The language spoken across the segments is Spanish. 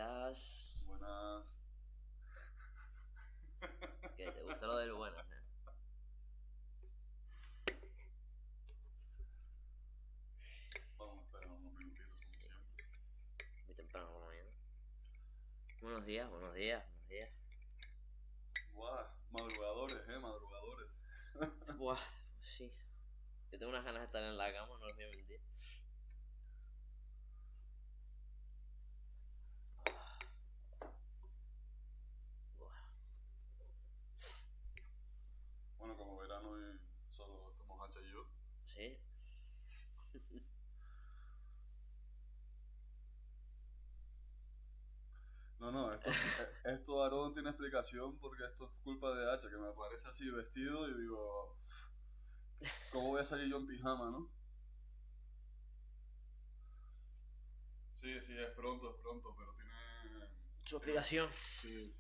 días. Buenas. ¿Qué te gusta lo del buenas, Vamos a esperar unos minutitos, como siempre. Muy temprano por la mañana. Buenos días, buenos días, buenos días. Guau, madrugadores, madrugadores. Buah, sí. Yo tengo unas ganas de estar en la cama, no les voy a mentir. Buah, Bueno, como verán, hoy solo estamos Hacha y yo. ¿sí? No, esto Aarón tiene explicación porque esto es culpa de Hacha, que me aparece así vestido y digo, ¿cómo voy a salir yo en pijama, no? Sí, es pronto, pero Su tiene... explicación. Sí.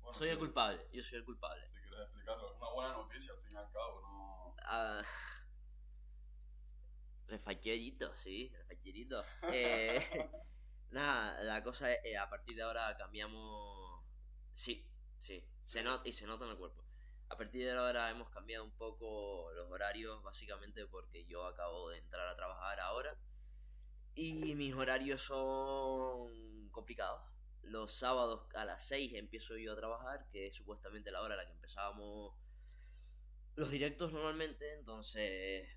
Bueno, Soy el culpable, yo soy el culpable. si quieres explicarlo, es una buena noticia al fin y al cabo, ¿no? Ah, refallerito, sí, refallerito. Nada, la cosa es, a partir de ahora cambiamos... Sí, sí, Sí. se nota en el cuerpo. A partir de ahora hemos cambiado un poco los horarios, básicamente porque yo acabo de entrar a trabajar ahora y mis horarios son complicados. Los sábados a las 6 empiezo yo a trabajar, que es supuestamente la hora a la que empezábamos los directos normalmente, entonces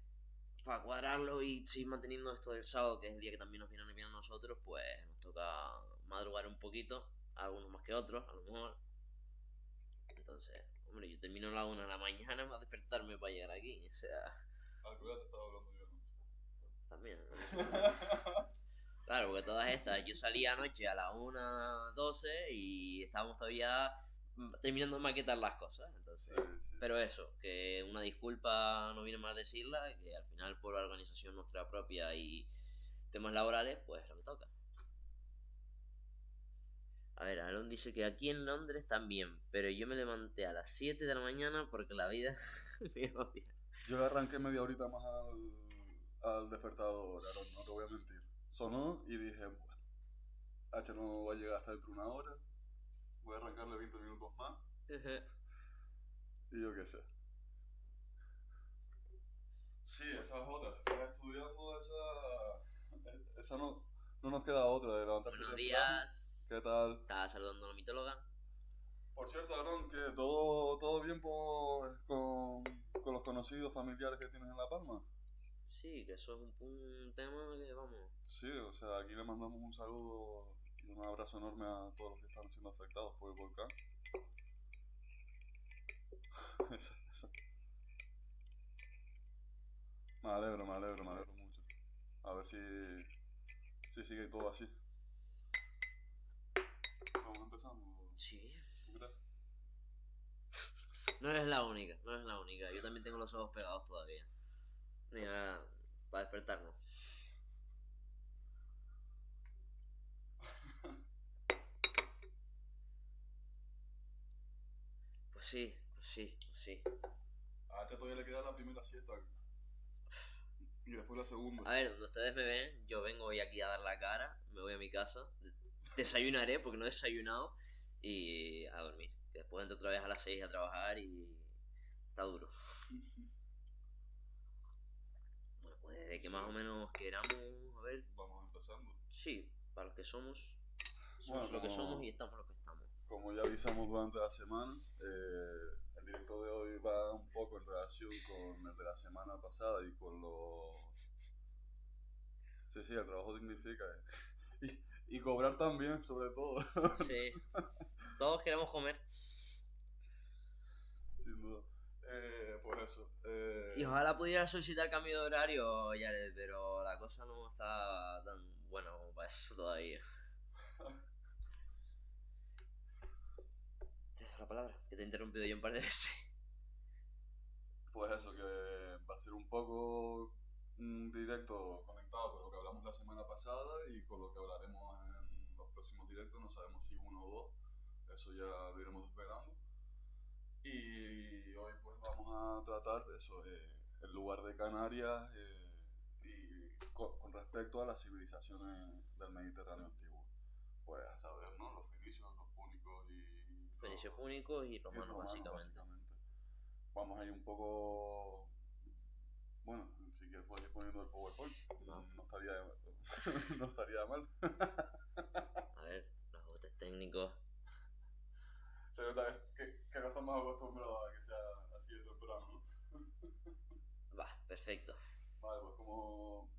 para cuadrarlo y seguir manteniendo esto del sábado, que es el día que también nos viene bien a nosotros, pues nos toca madrugar un poquito, algunos más que otros, a lo mejor. Entonces, hombre, yo termino a la 1 de la mañana para despertarme para llegar aquí, o sea, Cuidado, te estaba hablando yo anoche. también. Claro, porque todas estas, yo salí anoche a la 1:12 y estábamos todavía terminando de maquetar las cosas, entonces... Sí. Pero eso, que una disculpa no viene mal decirla, que al final por la organización nuestra propia y temas laborales, pues lo que toca. A ver, Aaron dice que aquí en Londres también, pero yo me levanté a las 7 de la mañana porque la vida me va bien. Yo le arranqué media horita más al despertador, Aaron, no te voy a mentir. Sonó y dije, bueno, H no va a llegar hasta dentro de una hora, voy a arrancarle 20 minutos más y yo qué sé. Sí, esa es otra, si estás estudiando, esa no nos queda otra de levantarse Buenos temprano. días. ¿Qué tal? Estaba saludando a la mitóloga. Por cierto, Aaron, que todo bien con los conocidos familiares que tienes en La Palma. Sí, que eso es un tema que vamos. Sí, o sea, aquí le mandamos un saludo y un abrazo enorme a todos los que están siendo afectados por el volcán. Eso. Me alegro mucho. A ver si sigue todo así. Vamos empezando. Sí. ¿Tú qué tal? No eres la única, no eres la única. Yo también tengo los ojos pegados todavía. Mira, para despertarnos. Pues sí, pues sí, pues sí. A este todavía le queda la primera siesta y después la segunda. A ver, donde ustedes me ven, yo vengo hoy aquí a dar la cara, me voy a mi casa, desayunaré porque no he desayunado y a dormir. Que después entro otra vez a las 6 a trabajar y está duro. Bueno, pues desde que Sí. más o menos queramos, a ver, Vamos empezando. sí, para los que somos, Bueno, somos lo que somos y estamos lo que estamos. como ya avisamos durante la semana, el directo de hoy va un poco en relación con el de la semana pasada y con los... Sí, el trabajo dignifica. Y cobrar también, sobre todo. Sí, todos queremos comer. Sin duda. Pues eso. Y ojalá pudiera solicitar cambio de horario, Jared, pero la cosa no está tan buena como para eso todavía. Te dejo la palabra, que te he interrumpido yo un par de veces. Pues eso, que va a ser un poco directo conectado con lo que hablamos la semana pasada y con lo que hablaremos en los próximos directos. No sabemos si uno o dos. Eso ya lo iremos desvelando. Y hoy pues vamos a tratar eso, el lugar de Canarias y con respecto a las civilizaciones del Mediterráneo antiguo. Pues a saber, ¿no? fenicios púnicos y romanos, básicamente. Vamos a ir un poco... Bueno, si quieres puedes ir poniendo el PowerPoint. No estaría mal. A ver, los ajustes técnicos. Se nota que no estamos acostumbrados a que sea así de temprano, ¿no? Va, perfecto. Vale, pues como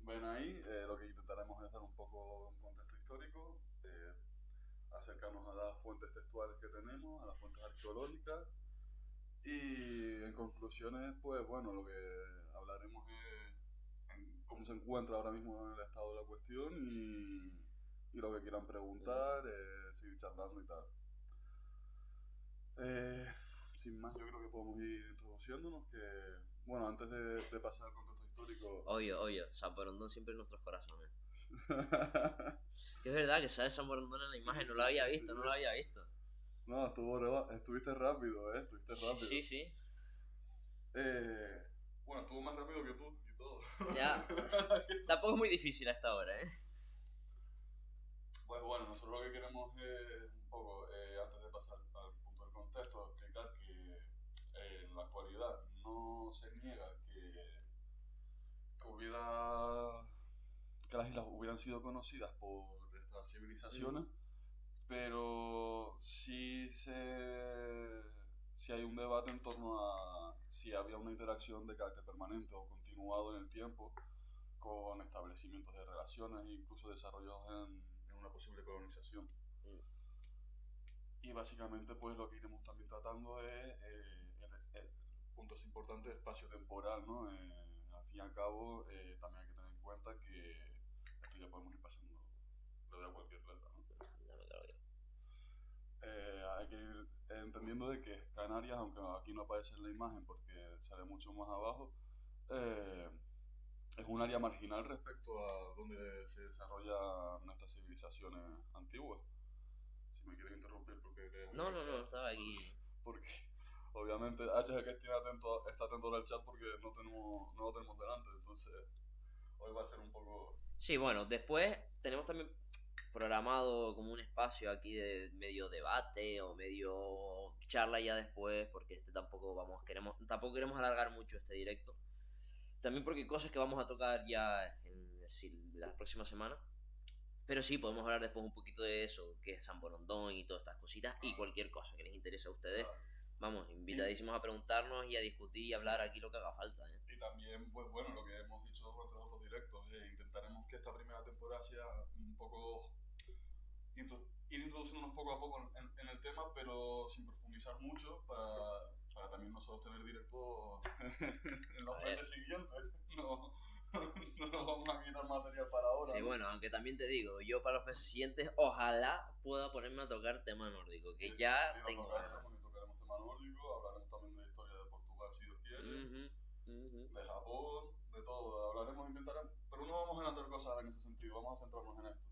ven ahí, lo que intentaremos es dar un poco un contexto histórico, acercarnos a las fuentes textuales que tenemos, a las fuentes arqueológicas, y en conclusiones, pues bueno, lo que hablaremos es en cómo se encuentra ahora mismo el estado de la cuestión y lo que quieran preguntar, seguir charlando y tal. Sin más, yo creo que podemos ir introduciéndonos, que bueno, antes de pasar al contexto histórico... Obvio, San Borondón siempre en nuestros corazones. Es verdad que sale San Borondón en la imagen, no lo había visto. No, estuviste rápido, estuviste rápido. Sí. Bueno, estuvo más rápido que tú y todo. Ya, tampoco es muy difícil a esta hora, Pues bueno, nosotros lo que queremos es un poco, antes de pasar al punto del contexto, explicar que en la actualidad no se niega que las islas hubieran sido conocidas por estas civilizaciones, pero sí hay un debate en torno a si había una interacción de carácter permanente o continuado en el tiempo con establecimientos de relaciones e incluso desarrollos en una posible colonización. Y básicamente pues lo que iremos también tratando es puntos importantes de espacio-temporal, ¿no? Al fin y al cabo también hay que tener en cuenta que esto ya podemos ir pasando de cualquier letra, ¿no? Hay que ir entendiendo de que Canarias, aunque aquí no aparece en la imagen porque sale mucho más abajo, es un área marginal respecto a donde se desarrollan nuestras civilizaciones antiguas. Si me quieres interrumpir porque... No, estaba aquí. Porque obviamente HG que está atento al chat porque no lo tenemos delante, entonces hoy va a ser un poco... Sí, bueno, después tenemos también programado como un espacio aquí de medio debate o medio charla ya después, porque tampoco queremos alargar mucho este directo. También porque hay cosas que vamos a tocar ya en las próximas semanas. Pero sí, podemos hablar después un poquito de eso, que es San Borondón y todas estas cositas, y cualquier cosa que les interese a ustedes. Vamos, invitadísimos a preguntarnos y a discutir y hablar aquí lo que haga falta. Y también, pues bueno, lo que hemos dicho en nuestros otros directos, intentaremos que esta primera temporada sea un poco... ir introduciéndonos poco a poco en el tema, pero sin profundizar mucho, para también nosotros tener directo en los meses siguientes. No nos vamos a quitar material para ahora. Sí, ¿no? Bueno, aunque también te digo, yo para los meses siguientes ojalá pueda ponerme a tocar tema nórdico, que ya tengo. Tocaremos tema nórdico, hablaremos también de la historia de Portugal si Dios quiere, de Japón, de todo, intentaremos, pero no vamos a adelantar cosas en ese sentido, vamos a centrarnos en esto.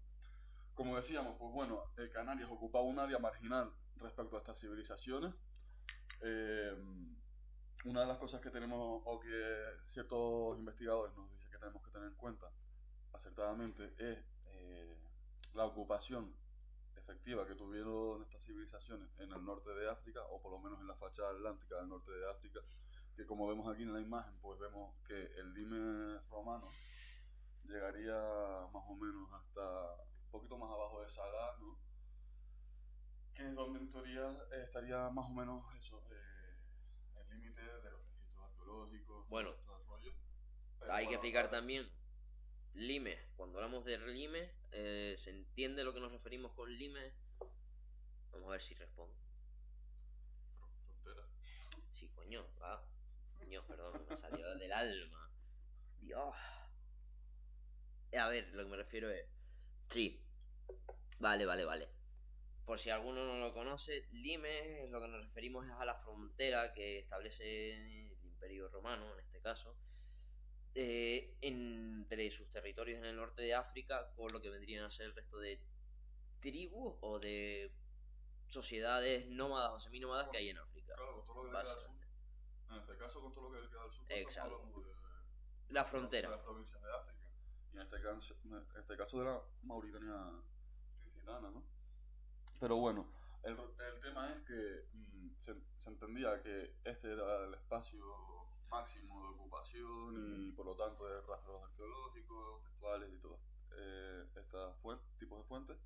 Como decíamos, pues bueno, Canarias ocupaba un área marginal respecto a estas civilizaciones. Una de las cosas que tenemos, o que ciertos investigadores nos dicen que tenemos que tener en cuenta acertadamente, es la ocupación efectiva que tuvieron estas civilizaciones en el norte de África, o por lo menos en la fachada atlántica del norte de África, que como vemos aquí en la imagen, pues vemos que el lime romano llegaría más o menos hasta un poquito más abajo de Salah, ¿no? Que es donde en teoría estaría más o menos eso, el límite de los registros arqueológicos, bueno, todo este rollo. Hay que explicar también limes. Cuando hablamos de limes, ¿se entiende lo que nos referimos con limes? Vamos a ver si respondo. Frontera. Sí, coño, va. Coño, perdón, me salió del alma. Dios. A ver, lo que me refiero es... Sí. Vale. Por si alguno no lo conoce, limes, lo que nos referimos es a la frontera que establece el Imperio Romano, en este caso, entre sus territorios en el norte de África con lo que vendrían a ser el resto de tribus o de sociedades nómadas o seminómadas que hay en África. Claro, con todo lo que le queda al sur. En este caso, con todo lo que le queda al sur, exacto. Estamos hablando de la frontera. De las provincias de África. Y en este caso de la Mauritania tingitana, ¿no? Pero bueno, el tema es que se entendía que este era el espacio máximo de ocupación y por lo tanto de rastros arqueológicos, textuales y todo estos tipos de fuentes,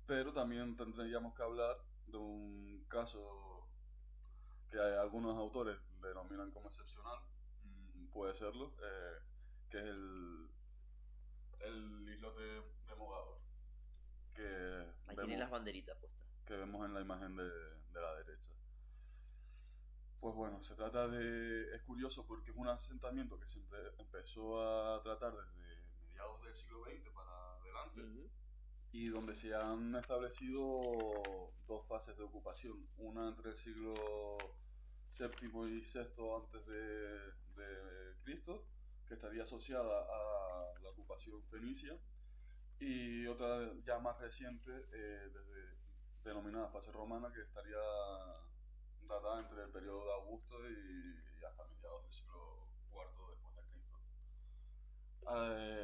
pero también tendríamos que hablar de un caso que algunos autores denominan como excepcional, puede serlo, que es el islote de Mogador, que Ahí tienen las banderitas puestas. que vemos en la imagen de la derecha. Pues bueno, se trata de... Es curioso porque es un asentamiento que siempre empezó a tratar desde mediados del siglo XX para adelante y donde se han establecido dos fases de ocupación. Una entre el siglo VII y VI antes de Cristo, que estaría asociada a la ocupación fenicia, y otra ya más reciente, denominada fase romana, que estaría datada entre el periodo de Augusto y hasta mediados del siglo IV después de Cristo.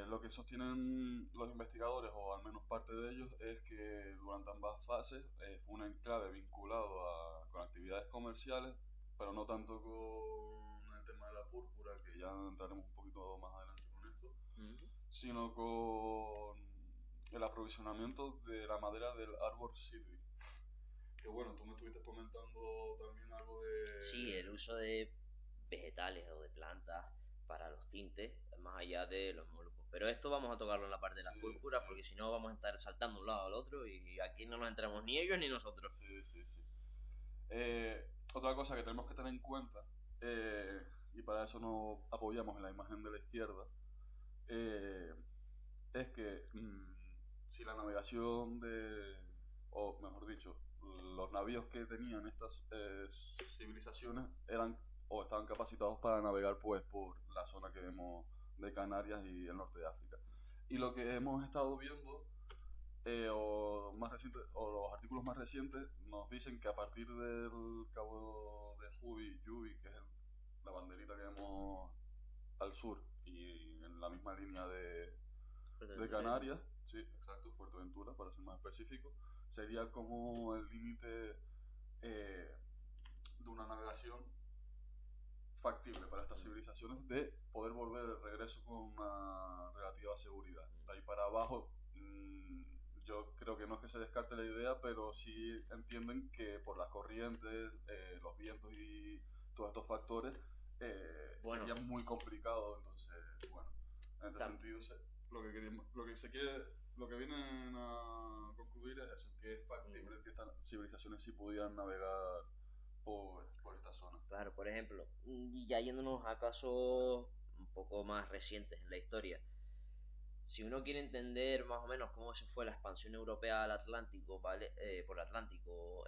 Lo que sostienen los investigadores, o al menos parte de ellos, es que durante ambas fases fue un enclave vinculado con actividades comerciales, pero no tanto con el tema de la púrpura, que ya entraremos un poquito más adelante con esto, sino con el aprovisionamiento de la madera del Arbor City. Que bueno, tú me estuviste comentando también algo de... Sí, el uso de vegetales o de plantas para los tintes, más allá de los moluscos. Pero esto vamos a tocarlo en la parte de las púrpuras, porque si no vamos a estar saltando de un lado al otro y aquí no nos entramos ni ellos ni nosotros. Sí. Otra cosa que tenemos que tener en cuenta, y para eso nos apoyamos en la imagen de la izquierda, es que si la navegación o mejor dicho, los navíos que tenían estas civilizaciones eran o estaban capacitados para navegar pues por la zona que vemos de Canarias y el norte de África. Y lo que hemos estado viendo, o los artículos más recientes, nos dicen que a partir del cabo de Juby, que es la banderita que vemos al sur y en la misma línea de Canarias, sí, exacto, Fuerteventura para ser más específico, sería como el límite de una navegación factible para estas civilizaciones de poder volver de regreso con una relativa seguridad. De ahí para abajo, yo creo que no es que se descarte la idea, pero sí entienden que por las corrientes, los vientos y todos estos factores, sería muy complicado. Entonces, bueno, en este sentido, lo que vienen a concluir es eso, que es factible que estas civilizaciones sí pudieran navegar por esta zona. Claro, por ejemplo, y ya yéndonos a casos un poco más recientes en la historia, si uno quiere entender más o menos cómo se fue la expansión europea al Atlántico, ¿vale? Por el Atlántico,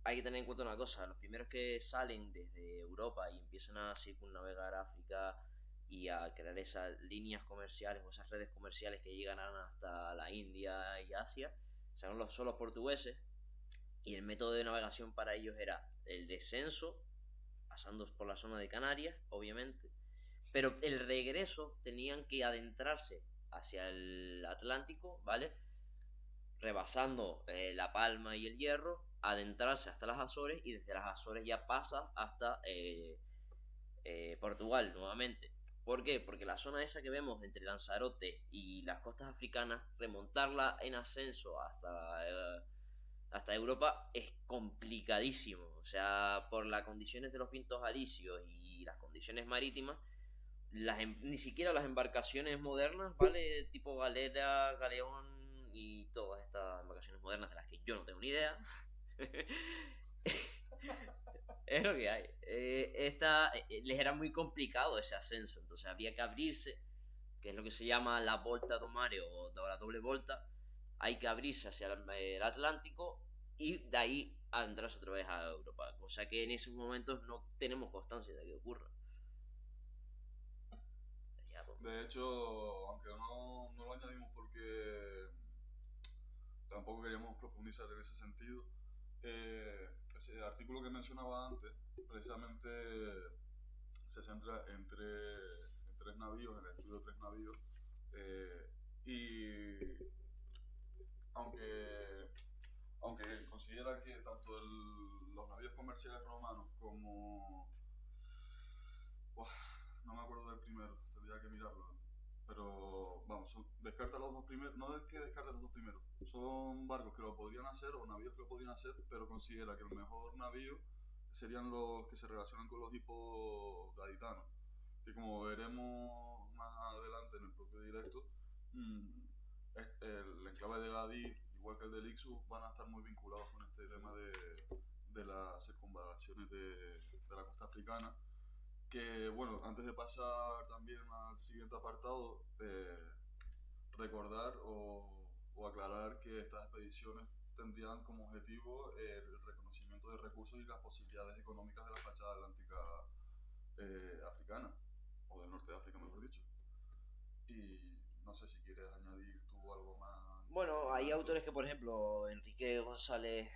hay que tener en cuenta una cosa: los primeros que salen desde Europa y empiezan a circunnavegar África y a crear esas líneas comerciales o esas redes comerciales que llegarán hasta la India y Asia, son los solos portugueses, y el método de navegación para ellos era el descenso, pasando por la zona de Canarias, obviamente, pero el regreso tenían que adentrarse hacia el Atlántico, ¿vale? Rebasando La Palma y el Hierro, adentrarse hasta las Azores, y desde las Azores ya pasa hasta Portugal nuevamente. ¿Por qué? Porque la zona esa que vemos entre Lanzarote y las costas africanas, remontarla en ascenso hasta Europa es complicadísimo. O sea, por las condiciones de los vientos alisios y las condiciones marítimas, ni siquiera las embarcaciones modernas, ¿vale? Tipo galera, galeón y todas estas embarcaciones modernas de las que yo no tengo ni idea. Es lo que hay. Les era muy complicado ese ascenso, entonces había que abrirse, que es lo que se llama la volta do mare o la doble volta. Hay que abrirse hacia el Atlántico y de ahí adentrarse otra vez a Europa, cosa que en esos momentos no tenemos constancia de que ocurra. De hecho, aunque no lo añadimos porque tampoco queríamos profundizar en ese sentido, ese artículo que mencionaba antes precisamente se centra en tres navíos, en el estudio de tres navíos, y aunque considera que tanto los navíos comerciales romanos como... Uf, no me acuerdo del primero, tendría que mirarlo. Pero vamos, descarta los dos primeros, no es que descarte los dos primeros, son barcos que lo podrían hacer o navíos que lo podrían hacer, pero considera que el mejor navío serían los que se relacionan con los hipos gaditanos, que como veremos más adelante en el propio directo, el enclave de Gadir, igual que el de Lixus, van a estar muy vinculados con este tema de las circunvalaciones de la costa africana. Que bueno, antes de pasar también al siguiente apartado, recordar o aclarar que estas expediciones tendrían como objetivo el reconocimiento de recursos y las posibilidades económicas de la fachada atlántica africana, o del norte de África mejor dicho. Y no sé si quieres añadir tú algo más. Bueno, hay autores que, por ejemplo, Enrique González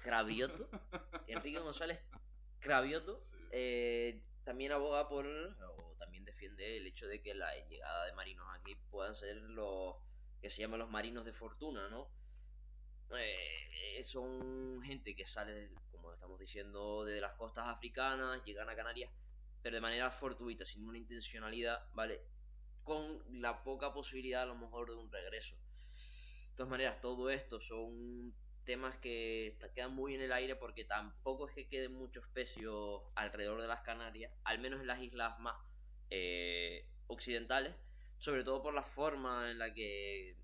Cravioto, Sí. También aboga por, o también defiende el hecho de que la llegada de marinos aquí puedan ser los que se llaman los marinos de fortuna, ¿no? Son gente que sale, como estamos diciendo, de las costas africanas, llegan a Canarias, pero de manera fortuita, sin una intencionalidad, ¿vale? Con la poca posibilidad a lo mejor de un regreso. De todas maneras, todo esto son temas que quedan muy en el aire porque tampoco es que queden muchos pecios alrededor de las Canarias, al menos en las islas más occidentales, sobre todo por la forma en la que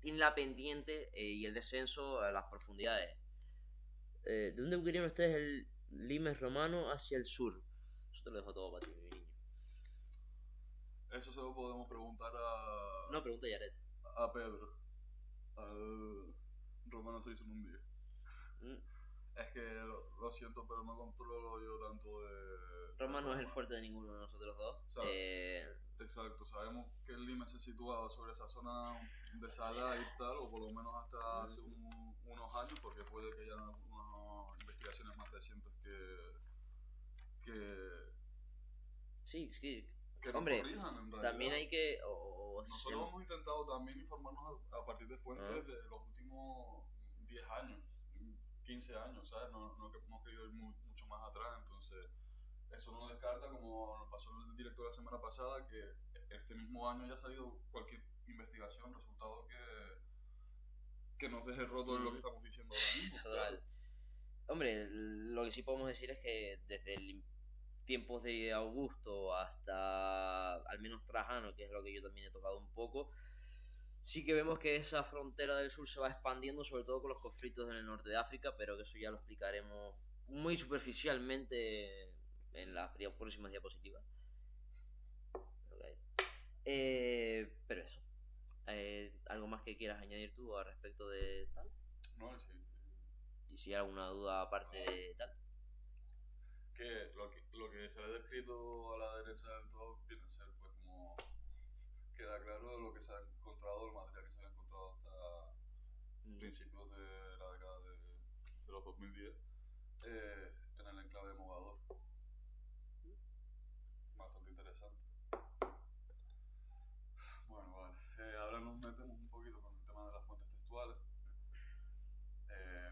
tiene la pendiente y el descenso a las profundidades. ¿De dónde querían ustedes el limes romano hacia el sur? Eso te lo dejo todo para ti, mi niño. Eso se lo podemos preguntar a... No, pregunta Yaret. A Pedro. Al Romano 6 en un día. Es que lo siento, pero no controlo yo tanto de... Roma no es el fuerte de ninguno de nosotros dos. Exacto, sabemos que el Lima se situaba sobre esa zona de Sala y tal, o por lo menos hasta hace unos años, porque puede que haya unas investigaciones más recientes que sí, que hombre, nos corrijan en realidad. También hay que... Nosotros hemos intentado también informarnos a partir de fuentes de los últimos 10 años, 15 años, ¿sabes? No hemos querido ir mucho más atrás, entonces eso no descarta, como nos pasó el director la semana pasada, que este mismo año ya ha salido cualquier investigación, resultado que nos deje roto en lo que estamos diciendo ahora mismo. Claro. Hombre, lo que sí podemos decir es que desde tiempos de Augusto hasta al menos Trajano, que es lo que yo también he tocado un poco, sí que vemos que esa frontera del sur se va expandiendo, sobre todo con los conflictos en el norte de África, pero que eso ya lo explicaremos muy superficialmente en las próximas diapositivas. Pero eso. ¿Algo más que quieras añadir tú al respecto de tal? No, sí. ¿Y si hay alguna duda aparte de tal? Que lo que se ha descrito a la derecha del todo viene a ser, pues, como queda claro lo que se ha encontrado, el material que se ha encontrado hasta principios de la década de los 2010 en el enclave de Mogador. Bastante interesante. Bueno, vale. Ahora nos metemos un poquito con el tema de las fuentes textuales.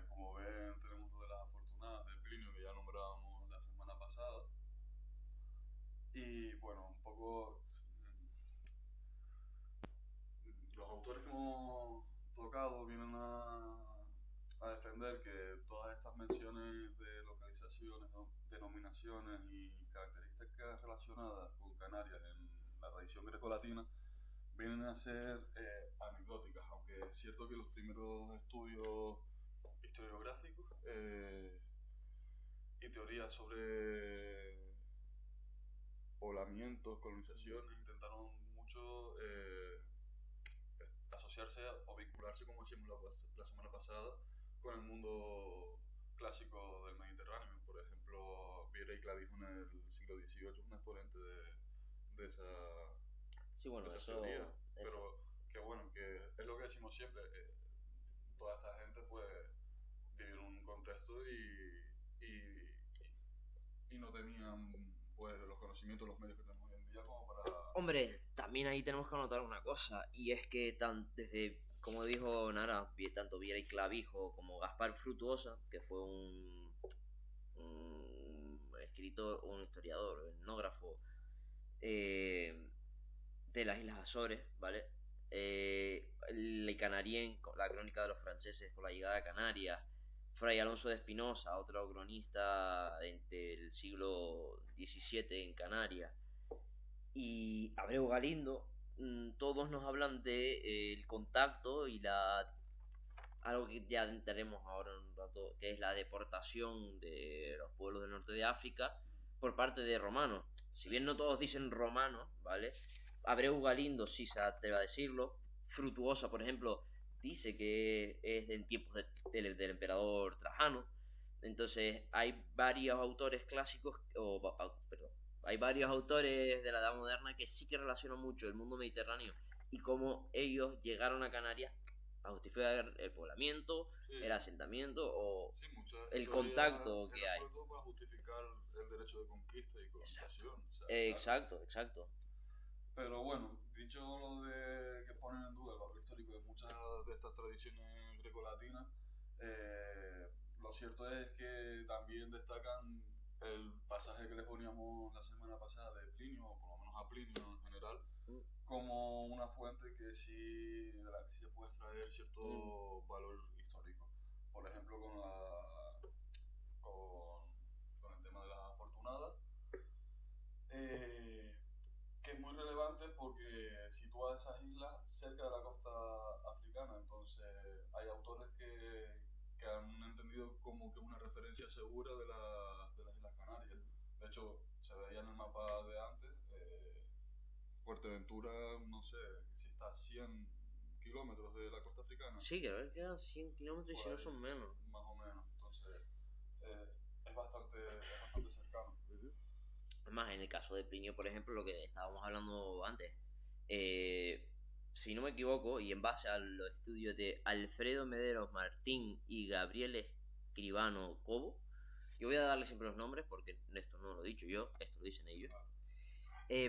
Como ven, tenemos lo de las afortunadas de Plinio, que ya nombrábamos la semana pasada. Y bueno, un poco los autores que hemos tocado vienen a defender que todas estas menciones de localizaciones, denominaciones y características relacionadas con Canarias en la tradición grecolatina vienen a ser anecdóticas, aunque es cierto que los primeros estudios historiográficos y teorías sobre poblamientos, colonizaciones, intentaron mucho asociarse o vincularse, como decimos la semana pasada, con el mundo clásico del Mediterráneo. Por ejemplo, Vieira y Clavijo en el siglo XVIII es un exponente de esa, teoría. Pero que bueno, que es lo que decimos siempre, toda esta gente pues vivió en un contexto y no tenían pues los conocimientos, los medios que tenemos hoy en día como para... Hombre, también ahí tenemos que anotar una cosa, y es que desde como dijo Nara, tanto Viera y Clavijo como Gaspar Frutuosa, que fue un escritor, un historiador, un etnógrafo eh, de las Islas Azores, ¿vale? Le Canarien, la crónica de los franceses con la llegada a Canarias, Fray Alonso de Espinosa, otro cronista del siglo XVII en Canarias, y Abreu Galindo, todos nos hablan de el contacto y algo que ya entraremos ahora en un rato, que es la deportación de los pueblos del norte de África por parte de romanos. Si bien no todos dicen romanos, ¿vale? Abreu Galindo sí se atreve a decirlo. Frutuosa, por ejemplo, dice que es en tiempos del emperador Trajano. Entonces hay varios autores clásicos, perdón, hay varios autores de la Edad Moderna que sí que relacionan mucho el mundo mediterráneo y cómo ellos llegaron a Canarias a justificar el poblamiento, Sí, el asentamiento o sí, muchas de esas el teorías contacto que era hay. sobre todo para justificar el derecho de conquista y Exacto. colonización. O sea, claro. Exacto, exacto. Pero bueno, dicho lo de que ponen en duda el valor histórico de muchas de estas tradiciones grecolatinas, lo cierto es que también destacan el pasaje que les poníamos la semana pasada de Plinio, o por lo menos a Plinio en general, como una fuente de la que sí se puede extraer cierto valor histórico. Por ejemplo, con el tema de las afortunadas, eh, que es muy relevante porque sitúa esas islas cerca de la costa africana. Entonces hay autores que han entendido como que es una referencia segura de las Islas Canarias. De hecho, se veía en el mapa de antes, Fuerteventura, no sé si está a 100 kilómetros de la costa africana. Sí, creo que quedan 100 kilómetros y si no son menos. Más o menos. Entonces, es bastante cercano. Además, en el caso de Plinio, por ejemplo, lo que estábamos hablando antes, eh, si no me equivoco, y en base a los estudios de Alfredo Mederos Martín y Gabriel Escribano Cobo, yo voy a darle siempre los nombres porque esto no lo he dicho yo, esto lo dicen ellos.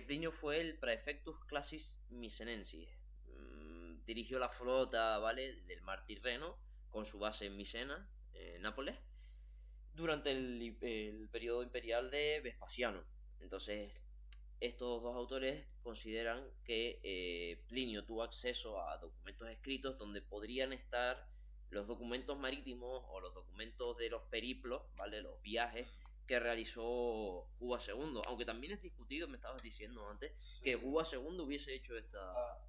Plinio fue el praefectus classis misenensis. Dirigió la flota, ¿vale?, del mar Tirreno con su base en Misena, Nápoles, durante el periodo imperial de Vespasiano. Entonces, estos dos autores consideran que Plinio tuvo acceso a documentos escritos donde podrían estar los documentos marítimos o los documentos de los periplos, ¿vale?, los viajes que realizó Juba II, aunque también es discutido, me estabas diciendo antes, Sí. que Juba II hubiese hecho esta...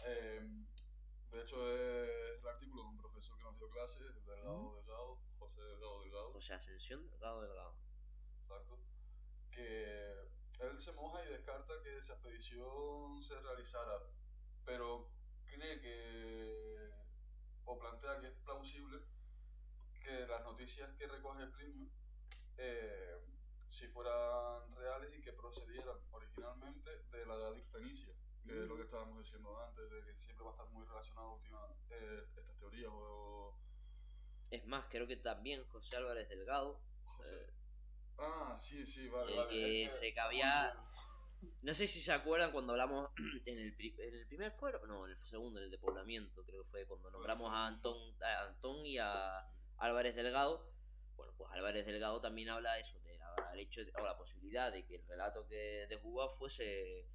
De hecho, es el artículo de un profesor que nos dio clases, Delgado, José Delgado Delgado. José Ascensión Delgado. Exacto. Que él se moja y descarta que esa expedición se realizara, pero cree o plantea que es plausible que las noticias que recoge Plinio si fueran reales y que procedieran originalmente de la Gadir Fenicia, que es lo que estábamos diciendo antes, de que siempre va a estar muy relacionado estas teorías. Es más, creo que también José Álvarez Delgado. José. Sí, vale. Que se cabía. No sé si se acuerdan cuando hablamos en el primer fuero, no, en el segundo, en el de poblamiento, creo que fue cuando nombramos a Antón y a Álvarez Delgado. Bueno, pues Álvarez Delgado también habla eso, del hecho o la posibilidad de que el relato de Juba fuese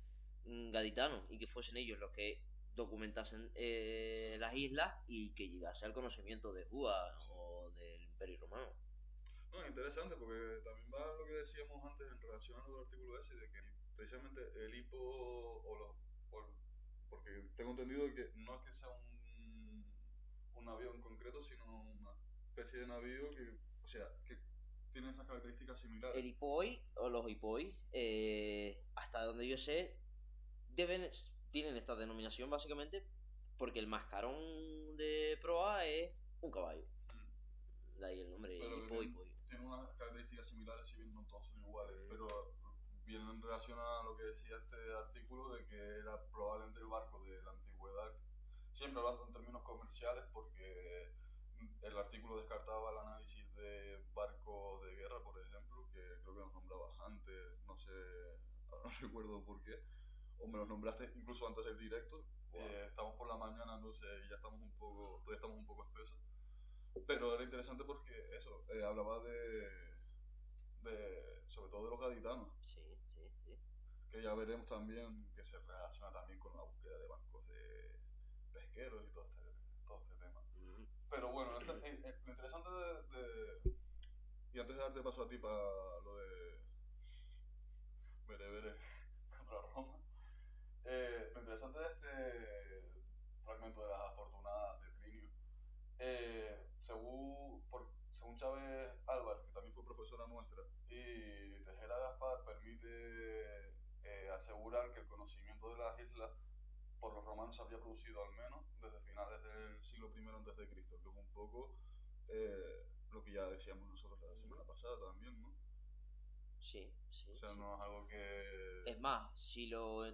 gaditano y que fuesen ellos los que documentasen las islas y que llegase al conocimiento de Juba o del Imperio Romano. No, es interesante porque también va lo que decíamos antes en relación a los artículos ese, de que precisamente el hipo porque tengo entendido que no es que sea un avión concreto, sino una especie de navío que tiene esas características similares. El hipoi o los hipoi, hasta donde yo sé, tienen esta denominación básicamente porque el mascarón de proa es un caballo. De ahí el nombre, hipoi. Tiene unas características similares, si bien no todos son iguales, pero viene en relación a lo que decía este artículo de que era probablemente el barco de la antigüedad, siempre hablando en términos comerciales, porque el artículo descartaba el análisis de barcos de guerra, por ejemplo, que creo que nos nombrabas antes, no sé, no recuerdo por qué, o me los nombraste incluso antes del directo, Wow. Estamos por la mañana, entonces ya estamos un poco, todavía estamos un poco espesos. Pero era interesante porque eso, hablaba sobre todo de los gaditanos, Sí, sí, sí. que ya veremos también que se relaciona también con la búsqueda de bancos de pesqueros y todo este tema. Mm. Pero bueno, lo interesante y antes de darte paso a ti para lo de Berebere contra Roma, lo interesante de este fragmento de las afortunadas de Plinio, según Chávez Álvarez, que también fue profesora nuestra, y Tejera Gaspar, permite asegurar que el conocimiento de las islas por los romanos se había producido al menos desde finales del siglo I antes de Cristo, que es un poco lo que ya decíamos nosotros la semana pasada también, ¿no? Sí, sí, O sea, sí. no es algo que... Es más, si lo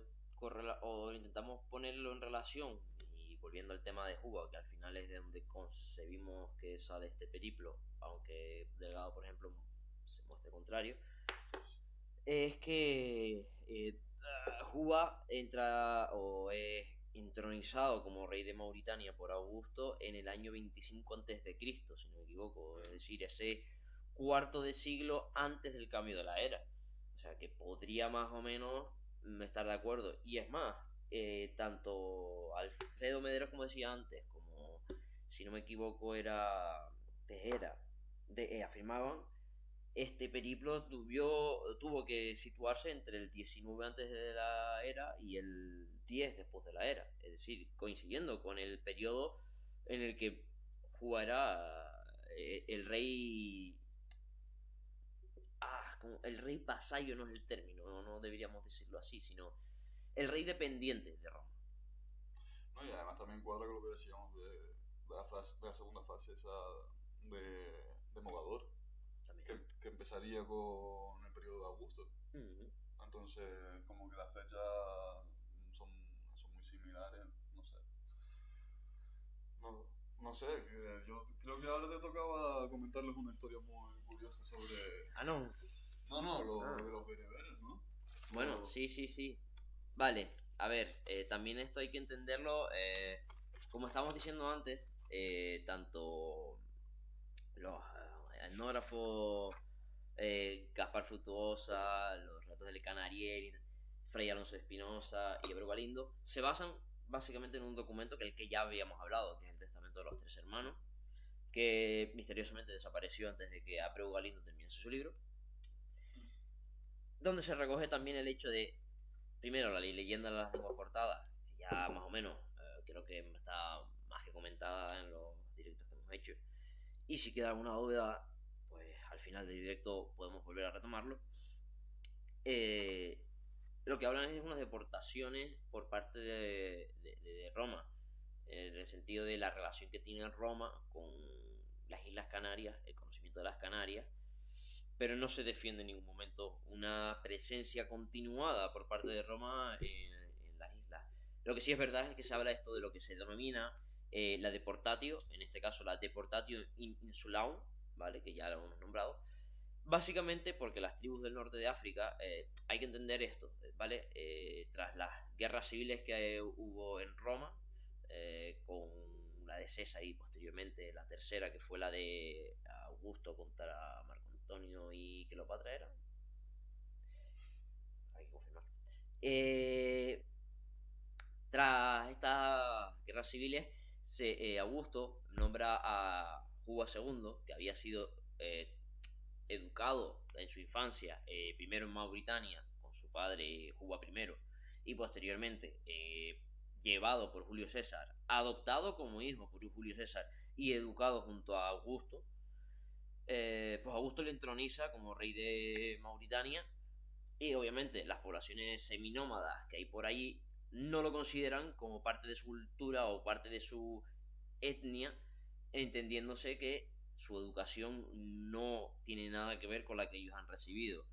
o intentamos ponerlo en relación, y volviendo al tema de Juba, que al final es de donde concebimos que sale este periplo, aunque Delgado, por ejemplo, se muestre contrario, es que Juba entra o es entronizado como rey de Mauritania por Augusto en el año 25 antes de Cristo, si no me equivoco, es decir, ese cuarto de siglo antes del cambio de la era. O sea que podría más o menos estar de acuerdo. Y es más, tanto Alfredo Mederos, como decía antes, como si no me equivoco era Tejera, afirmaban este periplo tuvo que situarse entre el 19 antes de la era y el 10 después de la era, es decir, coincidiendo con el periodo en el que jugará el rey. Como el rey vasallo no es el término, no deberíamos decirlo así, sino el rey dependiente de Roma. No, y además también cuadra con lo que decíamos de la segunda fase esa de Mogador, que empezaría con el periodo de Augusto. Entonces, como que las fechas son, son muy similares, no sé. No sé, yo creo que ahora te tocaba comentarles una historia muy curiosa sobre... No. Lo de los bereberes, ¿no? Bueno, sí, sí, sí. Vale, a ver, también esto hay que entenderlo, como estábamos diciendo antes, tanto los etnógrafos, Gaspar Frutuosa, los relatos de Canarieri, Fray Alonso de Espinosa y Abreu Galindo, se basan básicamente en un documento que el que ya habíamos hablado, que es el Testamento de los Tres Hermanos, que misteriosamente desapareció antes de que Abreu Galindo terminase su libro, donde se recoge también el hecho de, primero, la leyenda de las lenguas cortadas, que ya más o menos creo que está más que comentada en los directos que hemos hecho, y si queda alguna duda, pues al final del directo podemos volver a retomarlo. Lo que hablan es de unas deportaciones por parte de Roma, en el sentido de la relación que tiene Roma con las Islas Canarias, el conocimiento de las Canarias, pero no se defiende en ningún momento una presencia continuada por parte de Roma en las islas. Lo que sí es verdad es que se habla esto de lo que se denomina la deportatio, en este caso la deportatio insulaum, ¿vale? Que ya lo hemos nombrado, básicamente porque las tribus del norte de África, hay que entender esto, ¿vale? Tras las guerras civiles que hubo en Roma, con la de César y posteriormente la tercera, que fue la de Augusto contra Marco Antonio y Cleopatra, ¿era? Hay que confirmar. Tras estas guerras civiles, Augusto nombra a Juba II, que había sido educado en su infancia, primero en Mauritania, con su padre Juba I, y posteriormente llevado por Julio César, adoptado como hijo por Julio César y educado junto a Augusto, pues Augusto le entroniza como rey de Mauritania, y obviamente las poblaciones seminómadas que hay por allí no lo consideran como parte de su cultura o parte de su etnia, entendiéndose que su educación no tiene nada que ver con la que ellos han recibido.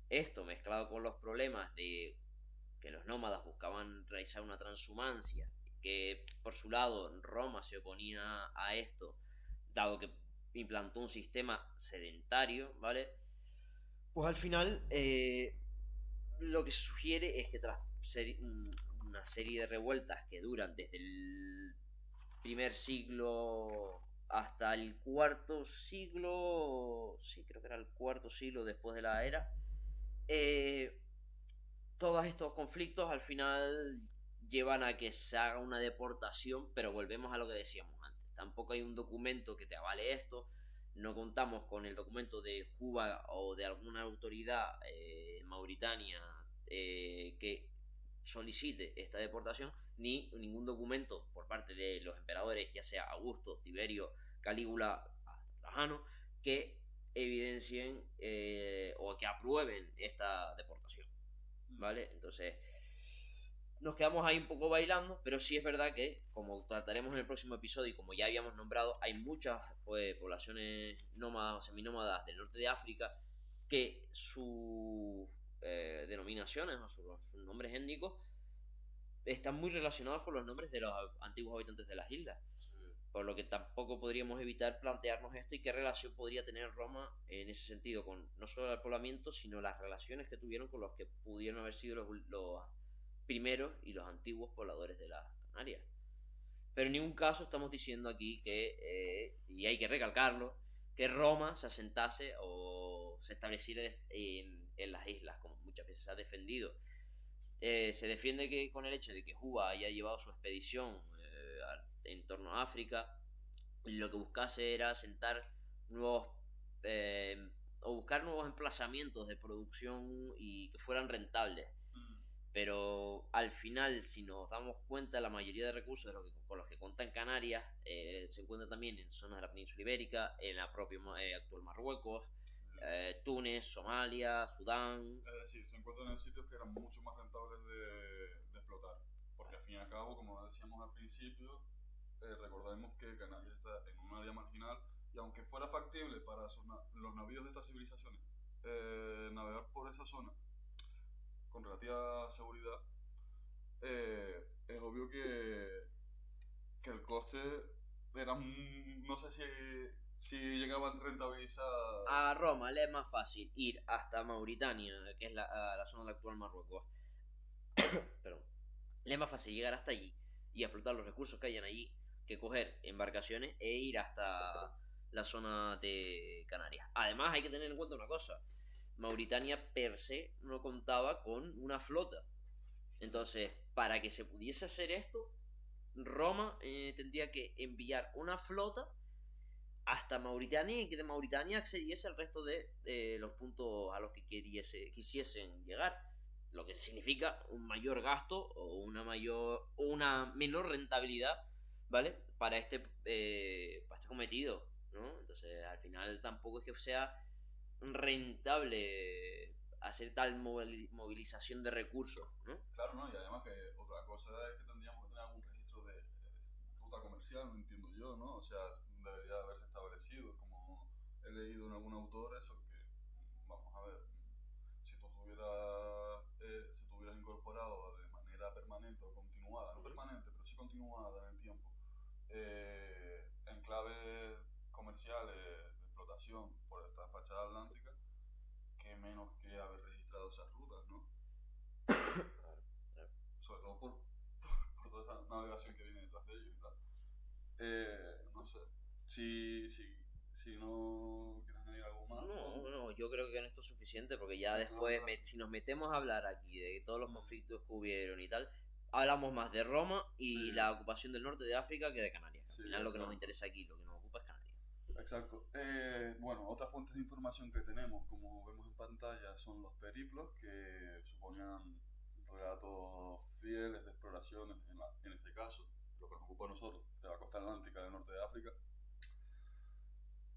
Esto mezclado con los problemas de que los nómadas buscaban realizar una transhumancia, que por su lado Roma se oponía a esto, dado que implantó un sistema sedentario, ¿vale? Pues al final lo que se sugiere es que tras una serie de revueltas que duran desde el primer siglo hasta el cuarto siglo, sí, creo que era el cuarto siglo después de la era. Eh, Todos estos conflictos al final llevan a que se haga una deportación, pero volvemos a lo que decíamos antes. Tampoco hay un documento que te avale esto. No contamos con el documento de Cuba o de alguna autoridad en Mauritania que solicite esta deportación, ni ningún documento por parte de los emperadores, ya sea Augusto, Tiberio, Calígula, hasta Trajano, que evidencien o que aprueben esta deportación. ¿Vale? Entonces, nos quedamos ahí un poco bailando, pero sí es verdad que, como trataremos en el próximo episodio y como ya habíamos nombrado, hay muchas poblaciones nómadas o seminómadas del norte de África que sus denominaciones o sus nombres étnicos están muy relacionados con los nombres de los antiguos habitantes de las islas. Por lo que tampoco podríamos evitar plantearnos esto y qué relación podría tener Roma en ese sentido con no solo el poblamiento, sino las relaciones que tuvieron con los que pudieron haber sido los primeros y los antiguos pobladores de las Canarias. Pero en ningún caso estamos diciendo aquí que, y hay que recalcarlo, que Roma se asentase o se estableciera en las islas, como muchas veces se ha defendido. Se defiende que con el hecho de que Juba haya llevado su expedición en torno a África, lo que buscase era asentar nuevos o buscar nuevos emplazamientos de producción y que fueran rentables. Pero al final, si nos damos cuenta, la mayoría de recursos con los que cuentan Canarias se encuentran también en zonas de la península ibérica, en la propia actual Marruecos, Túnez, Somalia, Sudán. Es decir, se encuentran en sitios que eran mucho más rentables de explotar. Porque al fin y al cabo, como decíamos al principio, recordemos que Canarias está en un área marginal y aunque fuera factible para los navíos de estas civilizaciones navegar por esa zona con relativa seguridad, es obvio que el coste era, no sé si llegaban a rentabilizar. A Roma le es más fácil ir hasta Mauritania, que es la zona del actual Marruecos. Perdón. Le es más fácil llegar hasta allí y explotar los recursos que hayan allí que coger embarcaciones e ir hasta la zona de Canarias. Además, hay que tener en cuenta una cosa: Mauritania per se no contaba con una flota. Entonces, para que se pudiese hacer esto, Roma tendría que enviar una flota hasta Mauritania y que de Mauritania accediese al resto de los puntos a los que quisiesen llegar, lo que significa un mayor gasto o una menor rentabilidad, ¿vale? Para este cometido, ¿no? Entonces, al final tampoco es que sea rentable hacer tal movilización de recursos, ¿no? Claro, ¿no? Y además que otra cosa es que tendríamos que tener algún registro de ruta comercial, no entiendo yo, ¿no? O sea, debería haberse establecido, como he leído en algún autor, eso que, vamos a ver, si tú se tuvieras incorporado de manera permanente o continuada, no permanente, pero sí continuada en el tiempo, enclaves comerciales de explotación por esta fachada atlántica, que menos que haber registrado esas rutas, ¿no? Sobre todo por toda esa navegación que viene detrás de ellos y tal. No sé, si no quieres añadir algo más. No, yo creo que con esto es suficiente porque ya después, si nos metemos a hablar aquí de todos los conflictos que hubieron y tal, hablamos más de Roma y la ocupación del norte de África que de Canarias. Al final lo que nos interesa aquí, lo que nos ocupa es Canarias. Exacto. Bueno, otras fuentes de información que tenemos, como vemos en pantalla, son los periplos, que suponían relatos fieles de exploraciones, en este caso, lo que nos ocupa a nosotros, de la costa atlántica del norte de África.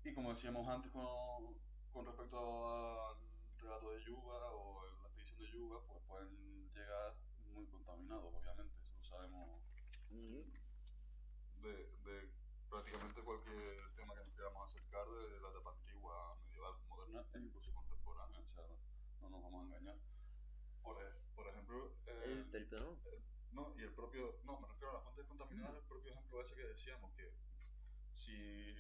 Y como decíamos antes con respecto al relato de Yuba o la expedición de Yuba, pues pueden llegar muy contaminados, obviamente, eso lo sabemos de prácticamente cualquier tema que nos queramos acercar de la etapa antigua, medieval, moderna e incluso contemporánea, o sea, no nos vamos a engañar. Por ejemplo, el periplo no, y el propio, no, me refiero a las fuentes contaminadas, el propio ejemplo ese que decíamos, que si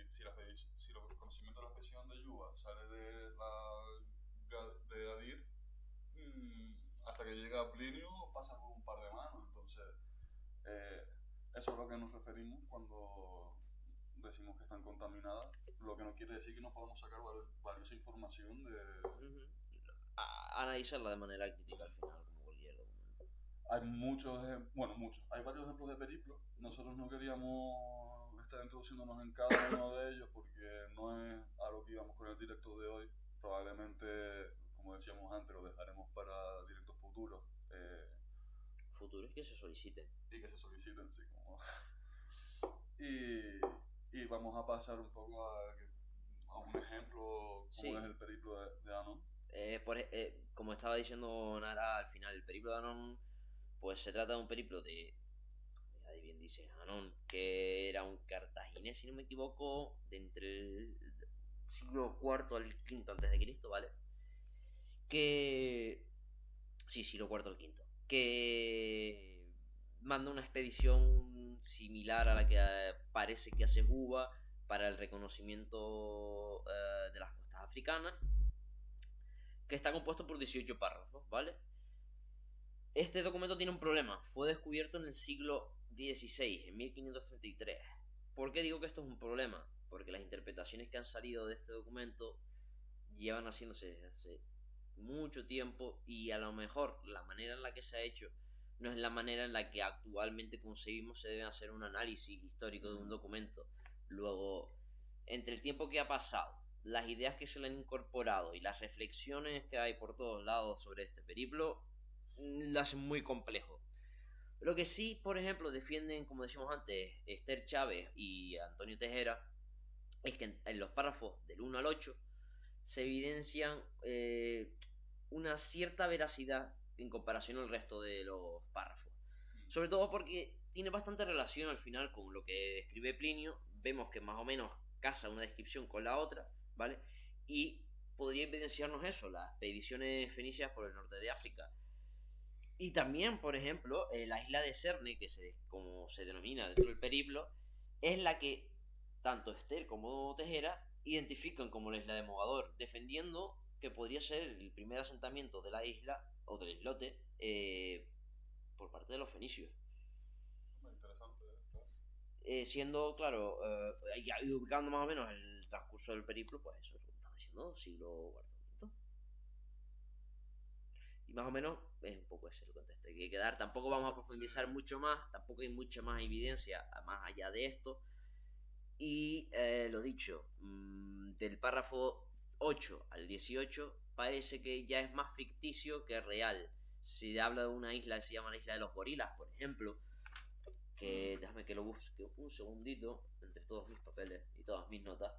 los conocimientos de la expedición de Yuba sale de Adir, hasta que llega Plinio pasa por un par de manos, entonces Eh, Eso es a lo que nos referimos cuando decimos que están contaminadas, lo que no quiere decir que no podamos sacar valiosa información de... Ujú. Analizarla de manera crítica al final, como cualquier documento. Hay muchos, hay varios ejemplos de periplo. Nosotros no queríamos estar introduciéndonos en cada uno de ellos porque no es a lo que íbamos con el directo de hoy. Probablemente, como decíamos antes, lo dejaremos para directos futuros. Futuros que se soliciten. Y que se soliciten, sí, como... y, y vamos a pasar un poco a un ejemplo como Sí. es el periplo de Anon. Como estaba diciendo Nara al final, el periplo de Anon, pues se trata de un periplo de, ahí bien dice Anon, que era un cartaginés, si no me equivoco, de entre el siglo IV al V antes de Cristo, ¿vale? Que... Sí, siglo IV al V. Que manda una expedición similar a la que parece que hace Juba para el reconocimiento de las costas africanas, que está compuesto por 18 párrafos, ¿vale? Este documento tiene un problema. Fue descubierto en el siglo XVI, en 1533. ¿Por qué digo que esto es un problema? Porque las interpretaciones que han salido de este documento llevan haciéndose desde hace mucho tiempo y a lo mejor la manera en la que se ha hecho no es la manera en la que actualmente concebimos se debe hacer un análisis histórico de un documento. Luego, entre el tiempo que ha pasado, las ideas que se le han incorporado y las reflexiones que hay por todos lados sobre este periplo, lo hacen muy complejo. Lo que sí, por ejemplo, defienden, como decíamos antes, Esther Chávez y Antonio Tejera, es que en los párrafos del 1 al 8 se evidencian una cierta veracidad en comparación al resto de los párrafos. Sobre todo porque tiene bastante relación al final con lo que describe Plinio. Vemos que más o menos casa una descripción con la otra, ¿vale? Y podría evidenciarnos eso, las expediciones fenicias por el norte de África. Y también, por ejemplo, la isla de Cerne, como se denomina dentro del periplo, es la que tanto Esther como Tejera identifican como la isla de Mogador, defendiendo que podría ser el primer asentamiento de la isla o del islote por parte de los fenicios. Interesante, claro. Siendo, claro, y ubicando más o menos el transcurso del periplo, pues eso es lo que estaba diciendo, siglo IV. Y más o menos es un poco ese el contexto que hay que dar. Tampoco vamos a profundizar mucho más, tampoco hay mucha más evidencia más allá de esto. Y lo dicho, del párrafo 8 al 18 parece que ya es más ficticio que real. Se habla de una isla que se llama la isla de los gorilas, por ejemplo, que déjame que lo busque un segundito entre todos mis papeles y todas mis notas.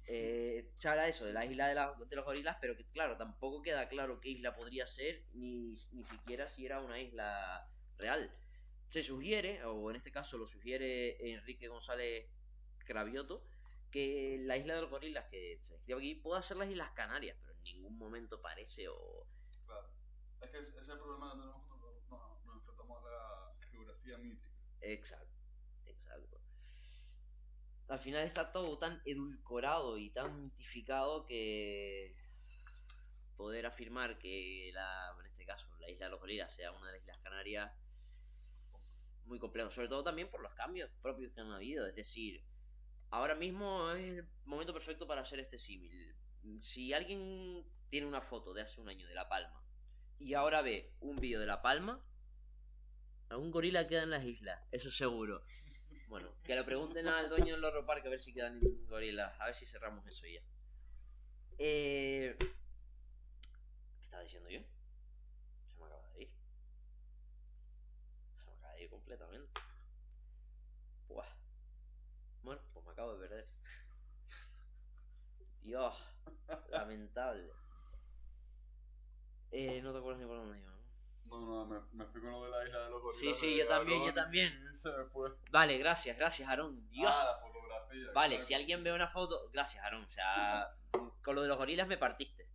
Se habla de eso, de la isla de los gorilas, pero que claro, tampoco queda claro qué isla podría ser, ni siquiera si era una isla real. Se sugiere, o en este caso lo sugiere Enrique González Cravioto, que la isla de los gorilas que se describe aquí pueda ser las Islas Canarias, pero en ningún momento parece o... Claro. Es que ese es el problema que tenemos cuando nos enfrentamos a la geografía mítica. Exacto, exacto. Al final está todo tan edulcorado y tan mitificado que poder afirmar que en este caso la isla de los gorilas sea una de las Islas Canarias muy complejo, sobre todo también por los cambios propios que han habido, es decir, ahora mismo es el momento perfecto para hacer este símil. Si alguien tiene una foto de hace un año de La Palma y ahora ve un vídeo de La Palma, algún gorila queda en las islas, eso seguro. Bueno, que lo pregunten al dueño del Loro Park a ver si quedan gorilas, a ver si cerramos eso ya. ¿Qué estaba diciendo yo? Se me acaba de ir. Se me acaba de ir completamente. Buah. Bueno, pues me acabo de perder. Dios, lamentable. No te acuerdas ni por dónde iba, ¿no? No, me fui con lo de la isla de los gorilas. Sí, yo también. Y se me fue. Vale, gracias, Aarón. Dios. Ah, la fotografía. Vale, claro. si alguien ve una foto... Gracias, Aarón. O sea, con lo de los gorilas me partiste.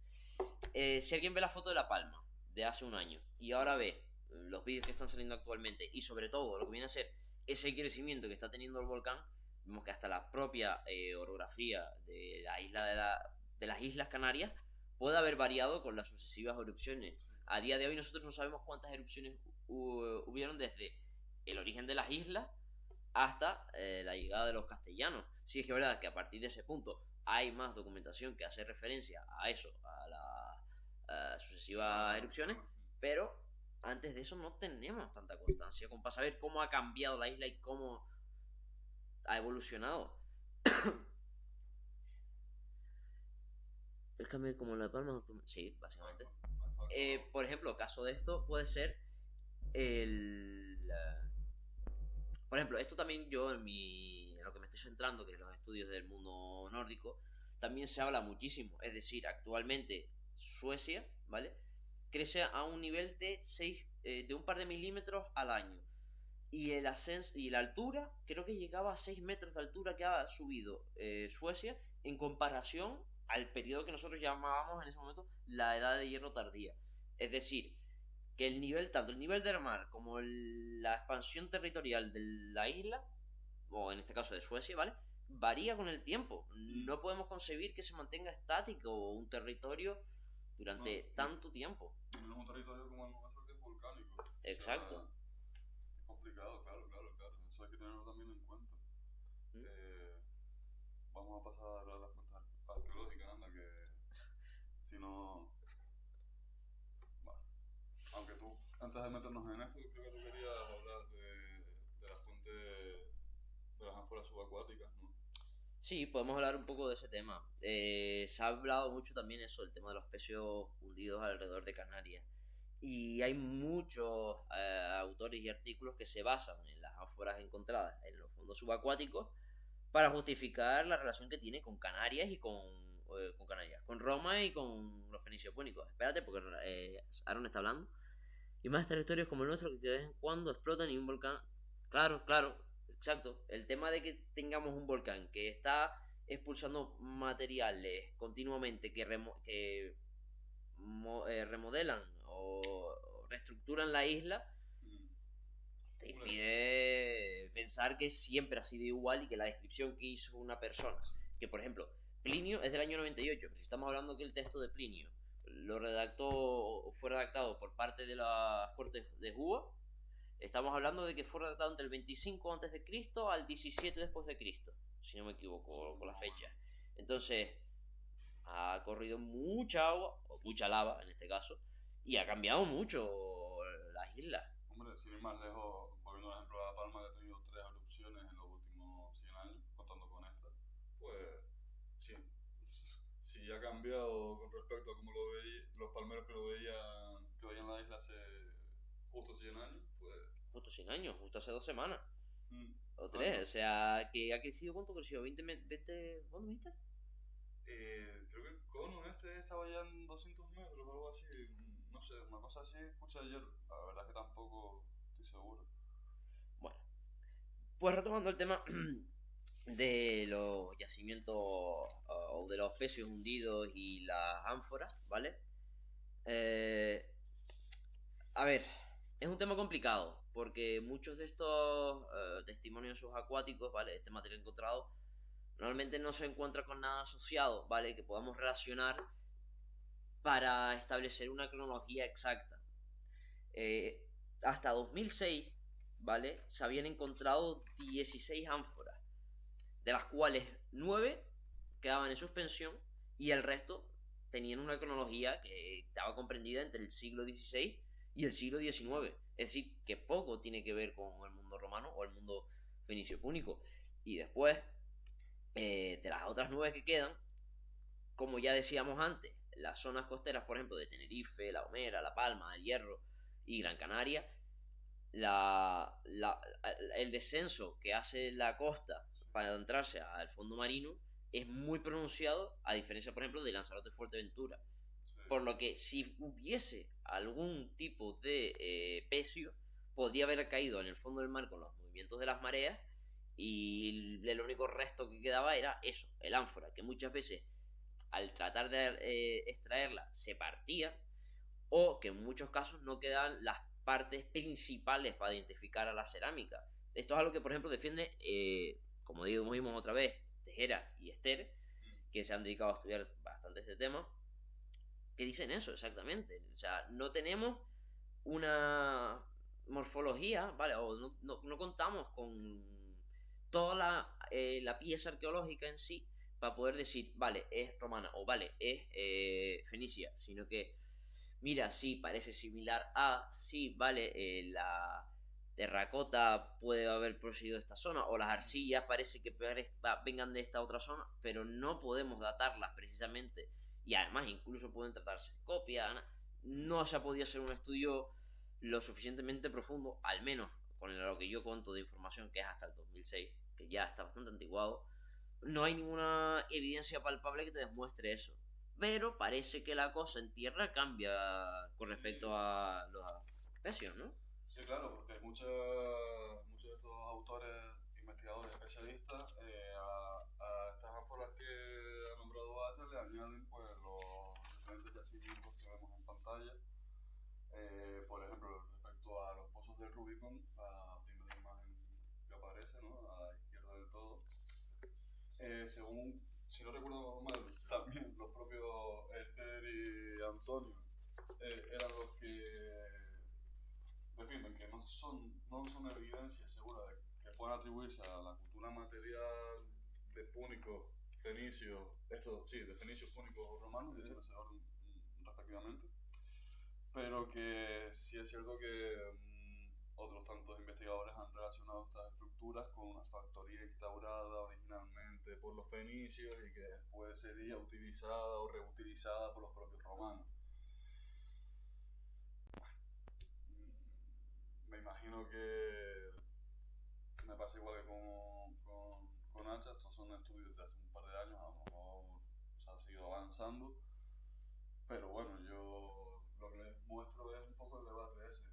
Si alguien ve la foto de La Palma de hace un año y ahora ve los vídeos que están saliendo actualmente y sobre todo lo que viene a ser ese crecimiento que está teniendo el volcán, vemos que hasta la propia orografía de la isla de las Islas Canarias puede haber variado con las sucesivas erupciones. A día de hoy nosotros no sabemos cuántas erupciones hubieron desde el origen de las islas hasta la llegada de los castellanos. Sí es que es verdad que a partir de ese punto hay más documentación que hace referencia a eso, a las sucesivas erupciones, pero antes de eso no tenemos tanta constancia como para saber cómo ha cambiado la isla y cómo ha evolucionado. ¿Es cambio como la palma? Sí, básicamente. Por ejemplo, caso de esto puede ser el... Por ejemplo, esto también yo en lo que me estoy centrando, que es los estudios del mundo nórdico, también se habla muchísimo. Es decir, actualmente Suecia, ¿vale? Crece a un nivel de de un par de milímetros al año. Y el ascenso y la altura, creo que llegaba a 6 metros de altura que ha subido Suecia en comparación al periodo que nosotros llamábamos en ese momento la edad de hierro tardía. Es decir, que el nivel, tanto el nivel del mar como la expansión territorial de la isla, o en este caso de Suecia, ¿vale? Varía con el tiempo. No podemos concebir que se mantenga estático un territorio durante tanto tiempo. No es un territorio como el nuestro que es volcánico. Exacto. O sea, es complicado, claro. Eso hay que tenerlo también en cuenta. Vamos a pasar a las fuentes arqueológicas, anda, que si no... Bueno, aunque tú, antes de meternos en esto, creo que tú querías hablar de la fuente de las ánforas subacuáticas, ¿no? Sí, podemos hablar un poco de ese tema. Se ha hablado mucho también eso, el tema de los pecios hundidos alrededor de Canarias. Y hay muchos autores y artículos que se basan en las ánforas encontradas en los fondos subacuáticos para justificar la relación que tiene con Canarias y con Canarias, con Roma y con los fenicios púnicos. Espérate, porque Aaron está hablando. Y más territorios como el nuestro que de vez en cuando explotan y un volcán. Claro, claro, exacto. El tema de que tengamos un volcán que está expulsando materiales continuamente que remodelan o reestructuran la isla, te impide pensar que siempre ha sido igual y que la descripción que hizo una persona, que por ejemplo, Plinio es del año 98, pero si estamos hablando que el texto de Plinio fue redactado por parte de las Cortes de Juba, estamos hablando de que fue redactado entre el 25 a.C. al 17 después de Cristo, si no me equivoco con la fecha. Entonces, ha corrido mucha agua, o mucha lava en este caso, y ha cambiado mucho las islas. Hombre, sin ir más lejos, volviendo al ejemplo de La Palma, que ha tenido 3 erupciones en los últimos 100 años, contando con esta, pues sí, sí ha cambiado con respecto a cómo lo veía, los palmeros que veían la isla hace justo 100 años, pues... Justo 100 años, justo hace 2 semanas. O 3, Exacto. o sea, que ha crecido, ¿cuánto creció? 20 ¿cuánto viste? Creo que el cono este estaba ya en 200 metros o algo así. No sé, una cosa así escuché ayer. La verdad es que tampoco estoy seguro. Bueno, pues retomando el tema de los yacimientos o de los pecios hundidos y las ánforas, ¿vale? A ver, es un tema complicado porque muchos de estos testimonios subacuáticos, ¿vale? Este material encontrado normalmente no se encuentra con nada asociado, ¿vale? Que podamos relacionar para establecer una cronología exacta. Hasta 2006, ¿vale? Se habían encontrado 16 ánforas, de las cuales 9 quedaban en suspensión y el resto tenían una cronología que estaba comprendida entre el siglo XVI y el siglo XIX. Es decir, que poco tiene que ver con el mundo romano o el mundo fenicio púnico. Y después, de las otras 9 que quedan, como ya decíamos antes, las zonas costeras, por ejemplo, de Tenerife, La Gomera, La Palma, El Hierro y Gran Canaria, el descenso que hace la costa para adentrarse al fondo marino es muy pronunciado, a diferencia, por ejemplo, de Lanzarote Fuerteventura. Sí. Por lo que si hubiese algún tipo de pecio, podría haber caído en el fondo del mar con los movimientos de las mareas y el único resto que quedaba era eso, el ánfora, que muchas veces al tratar de extraerla se partía o que en muchos casos no quedan las partes principales para identificar a la cerámica. Esto es algo que, por ejemplo, defiende, como vimos otra vez, Tejera y Esther, que se han dedicado a estudiar bastante este tema, que dicen eso exactamente. O sea, no tenemos una morfología, ¿vale? O no contamos con toda la pieza arqueológica en sí para poder decir, vale, es romana o vale, es fenicia, sino que, mira, sí, parece similar a, sí, vale, la terracota puede haber procedido de esta zona, o las arcillas parece que vengan de esta otra zona, pero no podemos datarlas precisamente, y además incluso pueden tratarse de copias, no se ha podido hacer un estudio lo suficientemente profundo, al menos con lo que yo cuento de información, que es hasta el 2006, que ya está bastante antiguado, no hay ninguna evidencia palpable que te demuestre eso. Pero parece que la cosa en tierra cambia con respecto Sí, a los especios, ¿no? sí, claro, porque muchos de estos autores, investigadores, especialistas, a estas ánforas que ha nombrado Hacha le añaden pues los diferentes yacimientos que vemos en pantalla. Por ejemplo, respecto a los pozos del Rubicon, la primera imagen que aparece, ¿no? A la izquierda del todo, según, si no recuerdo mal, también los propios Esther y Antonio eran los que definen que no son evidencias seguras de que puedan atribuirse a la cultura material de púnicos, fenicios, esto sí, de fenicios, púnicos o romanos, de ese orden respectivamente, pero que sí es cierto que otros tantos investigadores han relacionado estas estructuras con una factoría instaurada originalmente por los fenicios y que después sería utilizada o reutilizada por los propios romanos. Me imagino que me pasa igual que con Hacha, estos son estudios de hace un par de años, a lo mejor se ha seguido avanzando, pero bueno, yo lo que les muestro es un poco el debate ese.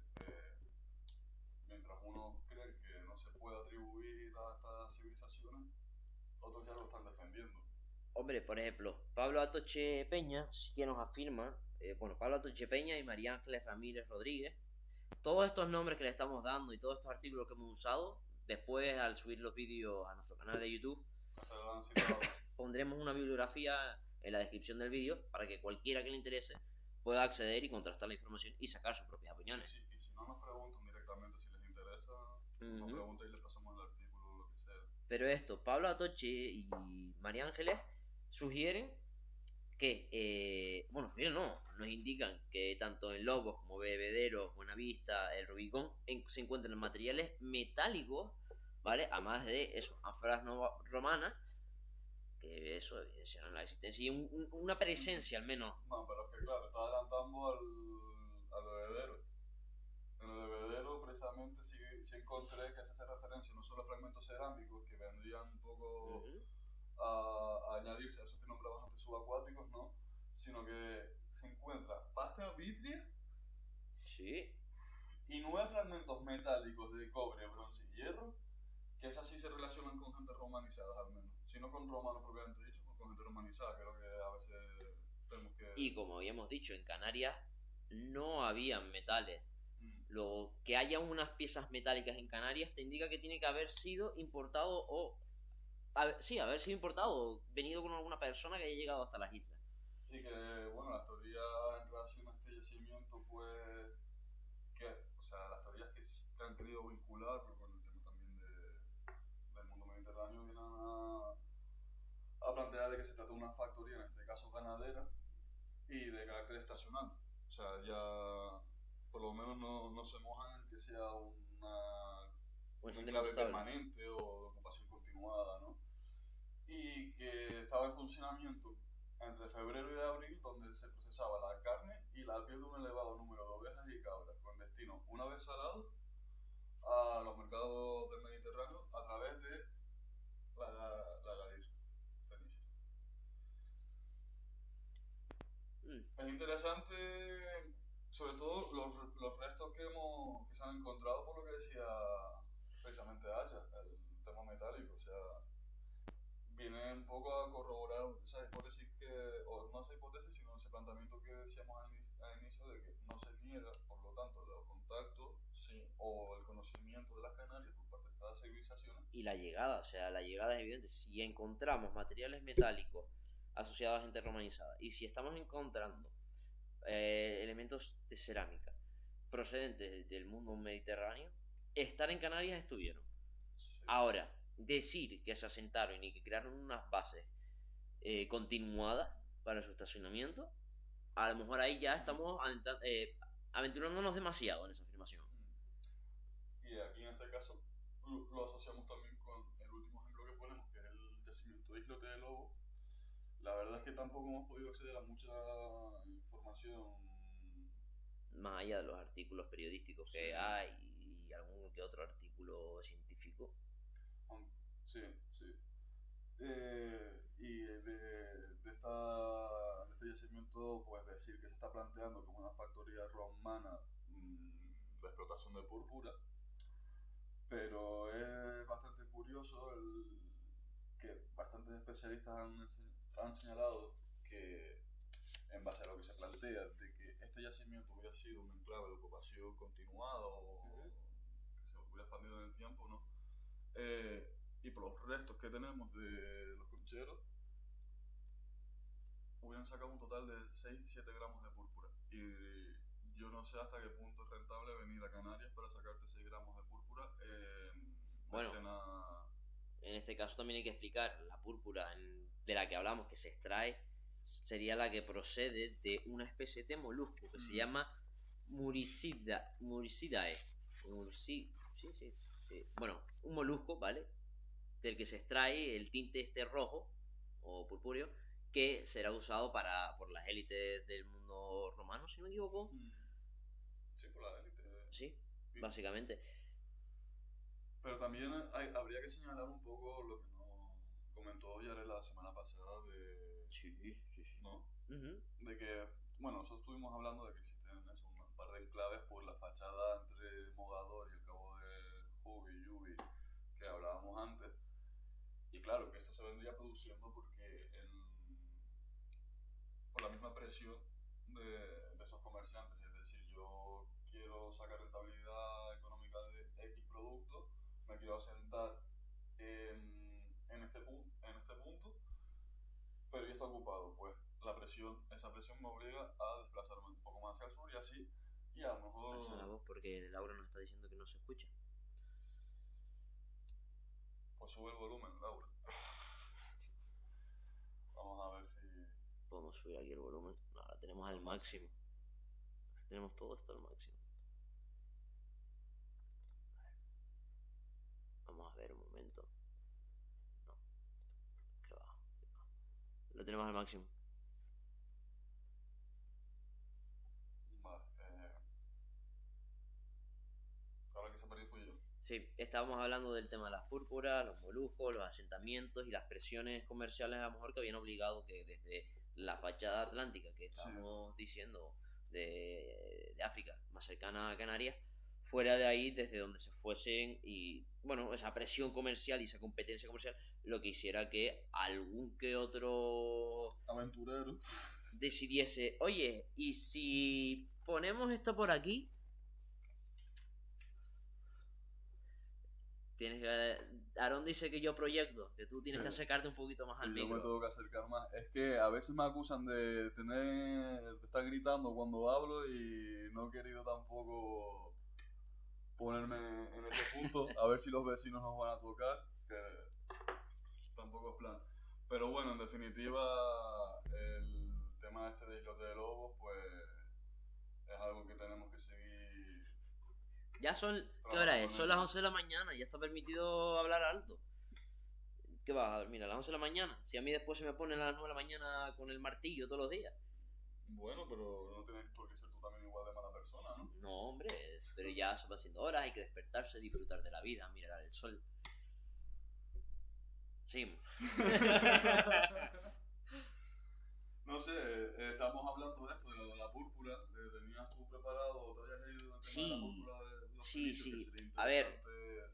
Mientras unos creen que no se puede atribuir a estas civilizaciones, otros ya lo están defendiendo. Hombre, por ejemplo, Pablo Atoche Peña sí que nos afirma, bueno, Pablo Atoche Peña y María Ángeles Ramírez Rodríguez, todos estos nombres que le estamos dando y todos estos artículos que hemos usado, después al subir los vídeos a nuestro canal de YouTube, pondremos una bibliografía en la descripción del vídeo para que cualquiera que le interese pueda acceder y contrastar la información y sacar sus propias opiniones. Y si no nos preguntan directamente si les interesa, nos preguntan y les pasamos el artículo o lo que sea. Pero esto, Pablo Atoche y María Ángeles sugieren que, bueno, sugieren no, nos indican que tanto en Lobos como Bebederos, Buenavista, el Rubicón, se encuentran materiales metálicos, ¿vale? Además de eso, ánforas romanas, que eso evidencian la existencia y una presencia al menos. No, pero es que claro, está adelantando al bebedero. En el bebedero precisamente sí encontré que se hace referencia no solo a fragmentos cerámicos que vendrían un poco a añadirse a esos que nombrabas antes subacuáticos, ¿no? Sino que se encuentra pasta vitria Sí. y 9 fragmentos metálicos de cobre, bronce y hierro, que esas sí se relacionan con gente romanizada al menos. Si no con romanos propiamente dicho, pues con gente romanizada, que es lo que a veces tenemos que... Y como habíamos dicho, en Canarias no habían metales. Lo que haya unas piezas metálicas en Canarias te indica que tiene que haber sido importado o... sí, haber sido importado o venido con alguna persona que haya llegado hasta las islas. Y que, bueno, las teorías en relación a este yacimiento, pues, que, o sea, las teorías que han querido vincular, pero con el tema también del mundo mediterráneo, vienen a plantear de que se trata de una factoría, en este caso ganadera, y de carácter estacional. O sea, ya por lo menos no se mojan en que sea un enclave permanente o de ocupación continuada, ¿no? Y que estaba en funcionamiento entre febrero y abril, donde se procesaba la carne y la piel de un elevado número de ovejas y cabras, con destino, una vez salado, a los mercados del Mediterráneo a través de la Galicia fenicia. Es interesante, sobre todo los restos que se han encontrado, por lo que decía precisamente Hacha, el tema metálico. O sea, viene un poco a corroborar esa hipótesis o no esa hipótesis, sino ese planteamiento que decíamos al inicio de que no se niega, por lo tanto, los contactos o el conocimiento de las Canarias por parte de estas civilizaciones. Y la llegada, o sea, la llegada es evidente. Si encontramos materiales metálicos asociados a gente romanizada y si estamos encontrando elementos de cerámica procedentes del mundo mediterráneo, estar en Canarias estuvieron. Sí. Ahora, decir que se asentaron y que crearon unas bases continuadas para su estacionamiento, a lo mejor ahí ya estamos aventurándonos demasiado en esa afirmación. Y aquí en este caso lo asociamos también con el último ejemplo que ponemos, que es el yacimiento de Islote de Lobo. La verdad es que tampoco hemos podido acceder a mucha información. Más allá de los artículos periodísticos Sí. que hay y algún que otro artículo científico. Sí, sí. Y de este yacimiento, pues decir que se está planteando como una factoría romana de explotación de púrpura, pero es bastante curioso que bastantes especialistas han señalado que, en base a lo que se plantea, de que este yacimiento hubiera sido un enclave de ocupación continuado o que se hubiera expandido en el tiempo, ¿no? Y por los restos que tenemos de los concheros, hubieran sacado un total de 6-7 gramos de púrpura. Y yo no sé hasta qué punto es rentable venir a Canarias para sacarte 6 gramos de púrpura en Bueno, escena. En este caso también hay que explicar, la púrpura de la que hablamos, que se extrae, sería la que procede de una especie de molusco que se llama Muricidae. Bueno, un molusco, ¿vale? Del que se extrae el tinte este rojo o purpúreo, que será usado por las élites del mundo romano, si no me equivoco. Sí, por la élite. Sí, básicamente. Pero también habría que señalar un poco lo que nos comentó Yare la semana pasada de... Sí. ¿No? De que, bueno, nosotros estuvimos hablando de que existen eso, un par de enclaves por la fachada entre Mogador y el cabo de Jubi, Yubi, que hablábamos antes. Y claro, que esto se vendría produciendo porque por la misma presión de esos comerciantes. Es decir, yo quiero sacar rentabilidad económica de X producto, me quiero asentar en este punto, pero ya está ocupado. Pues esa presión me obliga a desplazarme un poco más hacia el sur y así, y a lo mejor... Alza la voz porque Laura nos está diciendo que no se escucha. Pues sube el volumen, Laura. Vamos a ver si... Podemos subir aquí el volumen. No, la tenemos al máximo. Tenemos todo esto al máximo. Vamos a ver un momento. No. Que va. Lo tenemos al máximo. Vale. Ahora que se perdió fui yo. Sí, estábamos hablando del tema de las púrpuras, los moluscos, los asentamientos y las presiones comerciales a lo mejor que habían obligado que desde la fachada atlántica que estábamos diciendo de África, más cercana a Canarias, fuera de ahí desde donde se fuesen y bueno, esa presión comercial y esa competencia comercial lo que hiciera que algún que otro aventurero decidiese, oye, ¿y si ponemos esto por aquí? Tienes que... Aaron dice que yo proyecto, que tú tienes que acercarte un poquito más al micro. Yo me tengo que acercar más. Es que a veces me acusan de estar gritando cuando hablo y no he querido tampoco ponerme en ese punto. A ver si los vecinos nos van a tocar, que tampoco es plan. Pero bueno, en definitiva, el tema este de Islote de Lobos, pues es algo que tenemos que seguir. Ya son... ¿Qué hora es? Son las 11 de la mañana, ya está permitido hablar alto. ¿Qué vas a ver? Mira, a las 11 de la mañana. Si a mí después se me pone a las 9 de la mañana con el martillo todos los días. Bueno, pero no tienes por qué ser tú también igual de mala persona, ¿no? No, hombre, pero ya se van siendo horas, hay que despertarse, disfrutar de la vida, mirar el sol. Sí. No sé, estamos hablando de esto, de la púrpura. ¿Tenías tú preparado, te habías leído el tema de la púrpura de los Sí. A ver,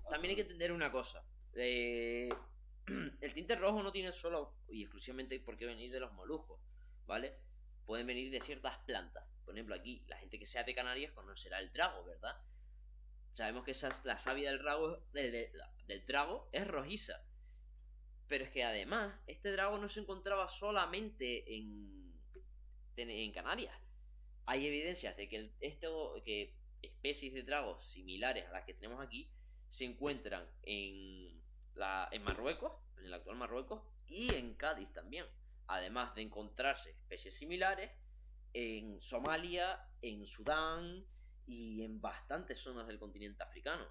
también hay que entender una cosa. El tinte rojo no tiene solo y exclusivamente por qué venir de los moluscos, ¿vale? Pueden venir de ciertas plantas. Por ejemplo, aquí, la gente que sea de Canarias conocerá el trago, ¿verdad? Sabemos que la savia del trago es rojiza. Pero es que además, este drago no se encontraba solamente en Canarias. Hay evidencias de que especies de dragos similares a las que tenemos aquí se encuentran en Marruecos, en el actual Marruecos, y en Cádiz también. Además de encontrarse especies similares en Somalia, en Sudán y en bastantes zonas del continente africano.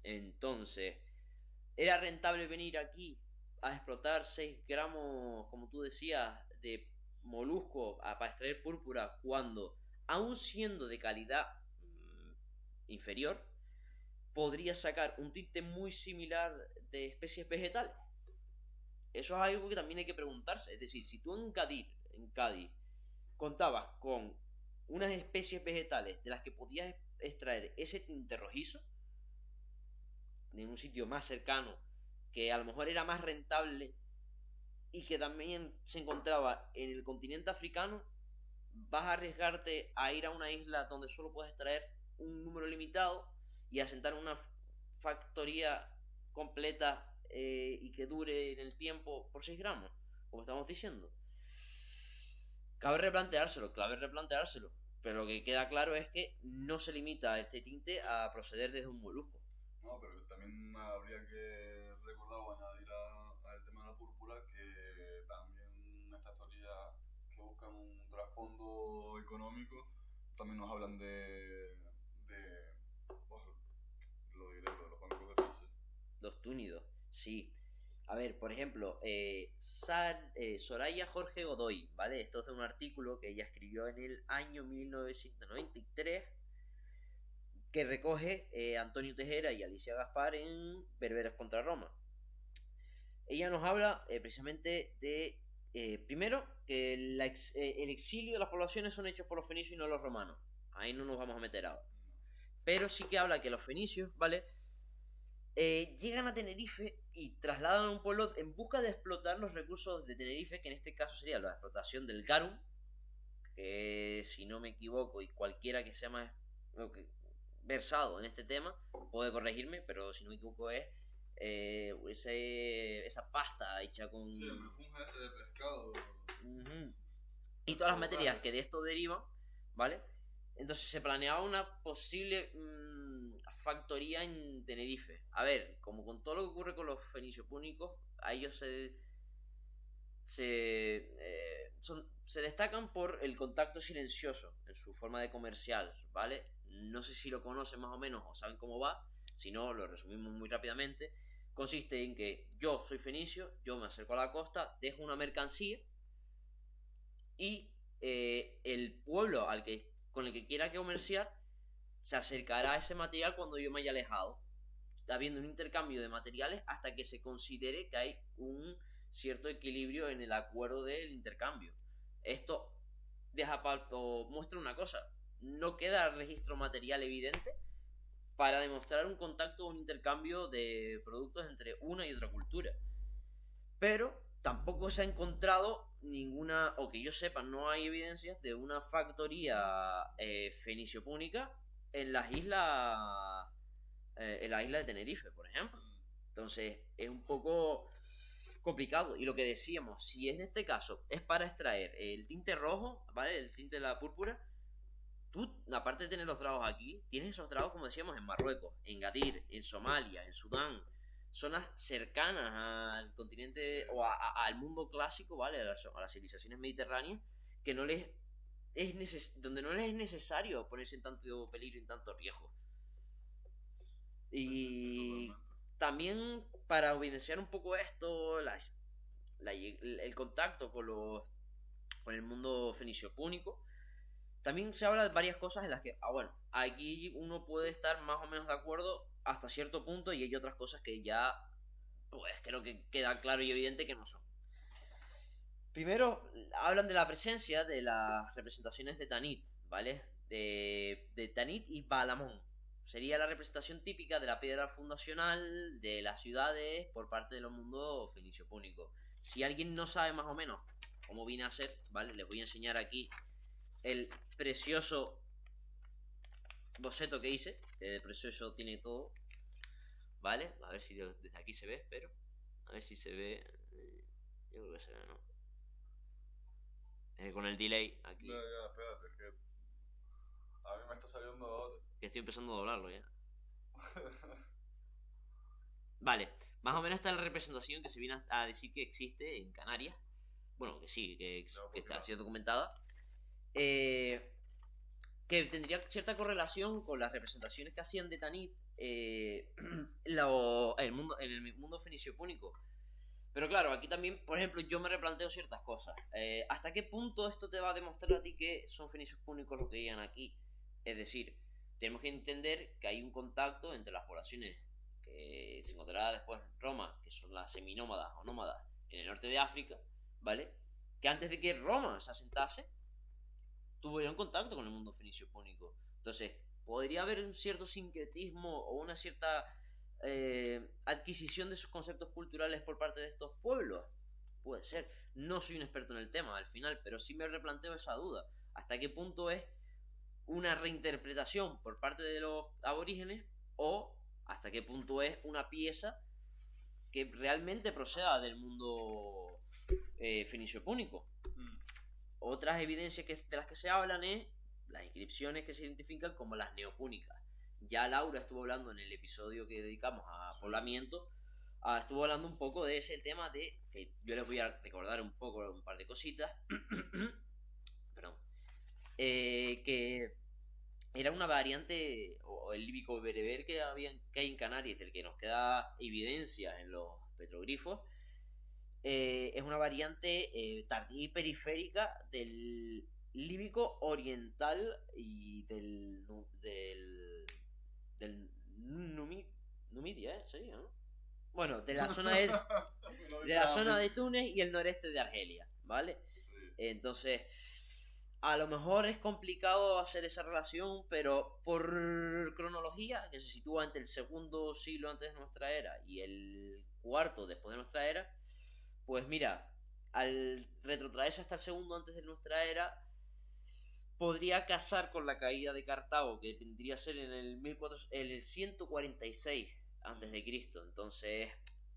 Entonces, ¿era rentable venir aquí a explotar 6 gramos, como tú decías, de molusco para extraer púrpura cuando, aun siendo de calidad inferior, podría sacar un tinte muy similar de especies vegetales? Eso es algo que también hay que preguntarse. Es decir, si tú en Cádiz contabas con unas especies vegetales de las que podías extraer ese tinte rojizo, en un sitio más cercano, que a lo mejor era más rentable y que también se encontraba en el continente africano, vas a arriesgarte a ir a una isla donde solo puedes extraer un número limitado y asentar una factoría completa y que dure en el tiempo por 6 gramos, como estamos diciendo. Cabe replanteárselo, pero lo que queda claro es que no se limita este tinte a proceder desde un molusco. No, pero también habría que recordar o añadir al tema de la púrpura que también estas teorías que buscan un trasfondo económico también nos hablan bueno, lo diré, lo de los bancos de peces. Los túnidos, sí. A ver, por ejemplo, Soraya Jorge Godoy, ¿vale? Esto es de un artículo que ella escribió en el año 1993 que recoge Antonio Tejera y Alicia Gaspar en Berberos contra Roma. Ella nos habla precisamente de, primero, que el exilio de las poblaciones son hechos por los fenicios y no los romanos. Ahí no nos vamos a meter ahora. Pero sí que habla que los fenicios, ¿vale? Llegan a Tenerife y trasladan a un pueblo en busca de explotar los recursos de Tenerife, que en este caso sería la explotación del garum, que si no me equivoco, y cualquiera que sea más versado en este tema puede corregirme, pero si no me equivoco es esa pasta hecha con... Sí, el mejunje ese de pescado. Y todas las materias que de esto derivan, ¿vale? Entonces se planeaba una posible factoría en Tenerife. A ver, como con todo lo que ocurre con los fenicio-púnicos, a ellos se destacan por el contacto silencioso en su forma de comercial, ¿vale? No sé si lo conocen más o menos o saben cómo va, si no, lo resumimos muy rápidamente. Consiste en que yo soy fenicio, yo me acerco a la costa, dejo una mercancía y el pueblo con el que quiera comerciar se acercará a ese material cuando yo me haya alejado, habiendo un intercambio de materiales hasta que se considere que hay un cierto equilibrio en el acuerdo del intercambio. Esto muestra una cosa: no queda registro material evidente para demostrar un contacto o un intercambio de productos entre una y otra cultura. Pero tampoco se ha encontrado ninguna, o que yo sepa, no hay evidencias de una factoría fenicio-púnica en las islas en la isla de Tenerife, por ejemplo. Entonces es un poco complicado. Y lo que decíamos, si en este caso es para extraer el tinte rojo, ¿vale? El tinte de la púrpura, tú, aparte de tener los dragos aquí, tienes esos dragos, como decíamos, en Marruecos, en Gadir, en Somalia, en Sudán, zonas cercanas al continente o al mundo clásico, ¿vale? A las civilizaciones mediterráneas, que no les donde no les es necesario ponerse en tanto peligro y en tanto riesgo. Y también para evidenciar un poco esto, el contacto con el mundo fenicio-púnico, también se habla de varias cosas en las que, bueno, aquí uno puede estar más o menos de acuerdo hasta cierto punto y hay otras cosas que ya, pues creo que queda claro y evidente que no son. Primero, hablan de la presencia de las representaciones de Tanit, ¿vale? De Tanit y Balamón. Sería la representación típica de la piedra fundacional de las ciudades por parte del mundo fenicio-púnico. Si alguien no sabe más o menos cómo viene a ser, ¿vale? Les voy a enseñar aquí el precioso boceto que hice. El precioso tiene todo, ¿vale? A ver si desde aquí se ve, espero. A ver si se ve. Yo creo que se ve, ¿no? Con el delay aquí. Ya, espérate, es que a mí me está saliendo ahora. Que estoy empezando a doblarlo ya. Vale, más o menos esta es la representación que se viene a decir que existe en Canarias. Bueno, que sí, Ya, que porque está siendo documentada. Eh, que tendría cierta correlación con las representaciones que hacían de Tanit en el mundo fenicio púnico. Pero claro, aquí también, por ejemplo, yo me replanteo ciertas cosas. ¿Hasta qué punto esto te va a demostrar a ti que son fenicios púnicos los que llegan aquí? Es decir, tenemos que entender que hay un contacto entre las poblaciones que se encontrará después en Roma, que son las seminómadas o nómadas en el norte de África, ¿vale? Que antes de que Roma se asentase, tuvieron contacto con el mundo fenicio púnico. Entonces, podría haber un cierto sincretismo o una cierta adquisición de esos conceptos culturales por parte de estos pueblos. Puede ser. No soy un experto en el tema al final, pero sí me replanteo esa duda. ¿Hasta qué punto es una reinterpretación por parte de los aborígenes o hasta qué punto es una pieza que realmente proceda del mundo fenicio púnico? mm, Otras evidencias de las que se hablan es las inscripciones que se identifican como las neopúnicas. Ya Laura estuvo hablando en el episodio que dedicamos a poblamiento, estuvo hablando un poco de ese tema de que yo les voy a recordar un poco un par de cositas. Perdón. Que era una variante o el líbico bereber que hay en Canarias, del que nos queda evidencia en los petroglifos. Es una variante tardía y periférica del líbico oriental y del Numidia, sería, ¿no? Bueno, de la zona de la zona de Túnez y el noreste de Argelia, ¿vale? sí. Entonces, a lo mejor es complicado hacer esa relación, pero por cronología, que se sitúa entre el segundo siglo antes de nuestra era y el cuarto después de nuestra era, pues mira, al retrotraerse hasta el segundo antes de nuestra era, podría casar con la caída de Cartago, que vendría a ser en el 1400, en el 146 antes de Cristo. Entonces,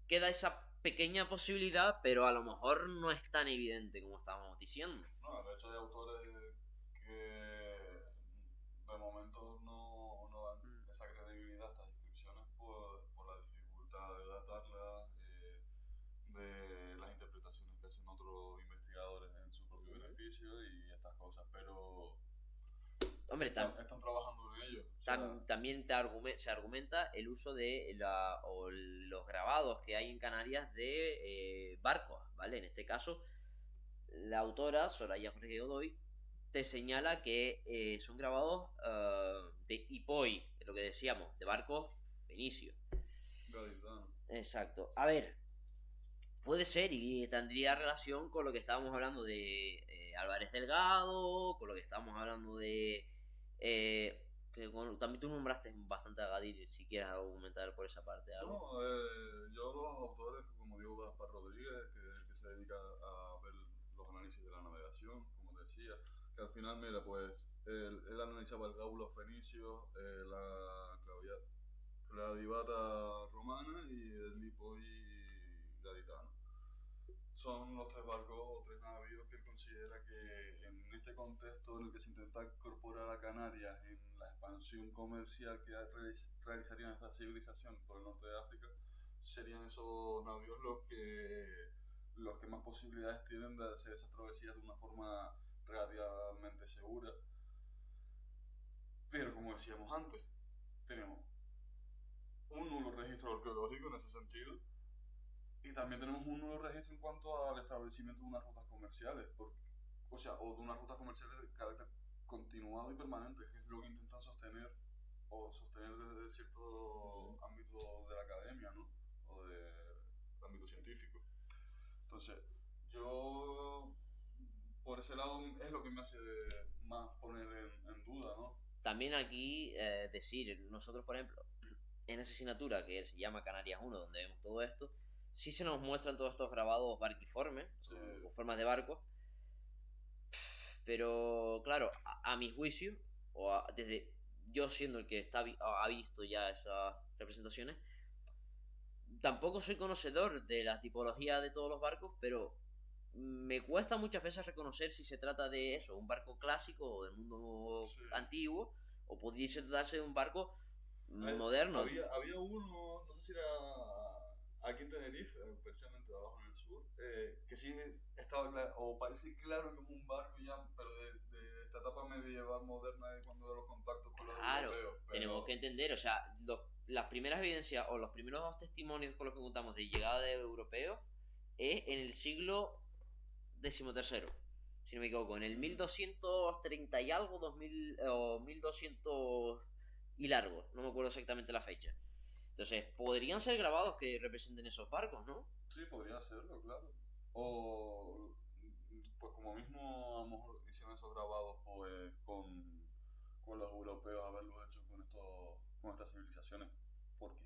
queda esa pequeña posibilidad, pero a lo mejor no es tan evidente como estábamos diciendo. No, de hecho hay autores que de momento no dan esa credibilidad a estas inscripciones por la dificultad de datarlas, de las interpretaciones que hacen otros investigadores en su propio beneficio y estas cosas, pero Hombre, están trabajando en ello. O sea, también se argumenta el uso de los grabados que hay en Canarias de barcos, ¿vale? En este caso, la autora, Soraya Jorge Godoy, te señala que son grabados de hipoi, de lo que decíamos, de barcos fenicios. gaditano. Exacto. A ver, puede ser y tendría relación con lo que estábamos hablando de Álvarez Delgado, con lo que estábamos hablando de... también tú nombraste bastante a Gadir, si quieres argumentar por esa parte algo. No, yo los autores, como digo, Gaspar Rodríguez, que se dedica a ver los análisis de la navegación, como te decía, que al final, mira, pues él analizaba el gábulo fenicio, la cladivata romana y el hipoi gaditano. Son los tres barcos o tres navíos que él considera que en este contexto en el que se intenta incorporar a Canarias en la expansión comercial que realizarían esta civilización por el norte de África, serían esos navíos los que más posibilidades tienen de hacer esas travesías de una forma relativamente segura. Pero como decíamos antes, tenemos un nulo registro arqueológico en ese sentido. Y también tenemos un nuevo registro en cuanto al establecimiento de unas rutas comerciales, o de unas rutas comerciales de carácter continuado y permanente, que es lo que intentan sostener desde cierto ámbito de la academia, ¿no? O del ámbito científico. Entonces, yo por ese lado es lo que me hace más poner en duda, ¿no? También aquí decir, nosotros por ejemplo, en esa asignatura que se llama Canarias 1, donde vemos todo esto, sí se nos muestran todos estos grabados barquiformes, Sí. con formas de barcos, pero claro, a mi juicio, desde yo siendo el que ha visto ya esas representaciones, tampoco soy conocedor de la tipología de todos los barcos, pero me cuesta muchas veces reconocer si se trata de eso, un barco clásico o del mundo Sí. antiguo, o pudiese tratarse de un barco Eh, moderno. había uno, no sé si era aquí en Tenerife, precisamente abajo en el sur, que sí estaba claro, o parece claro que es un barco ya, pero de esta etapa medieval moderna de cuando de los contactos con los Claro, europeos, tenemos que pero entender, o sea, las primeras evidencias o los primeros testimonios con los que contamos de llegada de europeos es en el siglo XIII, si no me equivoco, en el 1230 y algo, 2000, o 1200 y largo, no me acuerdo exactamente la fecha. Entonces, podrían ser grabados que representen esos barcos, ¿no? sí, podría hacerlo, claro. O, pues como mismo a lo mejor hicieron esos grabados pues con los europeos, haberlos hecho con estas civilizaciones, porque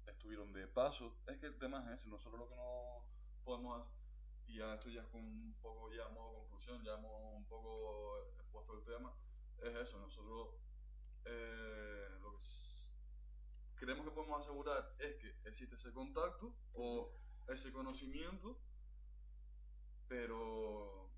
estuvieron de paso. Es que el tema es ese, nosotros lo que no podemos hacer, y ya esto ya es con un poco ya a modo conclusión, ya hemos un poco expuesto el tema, es eso, nosotros lo que creemos que podemos asegurar es que existe ese contacto o ese conocimiento, pero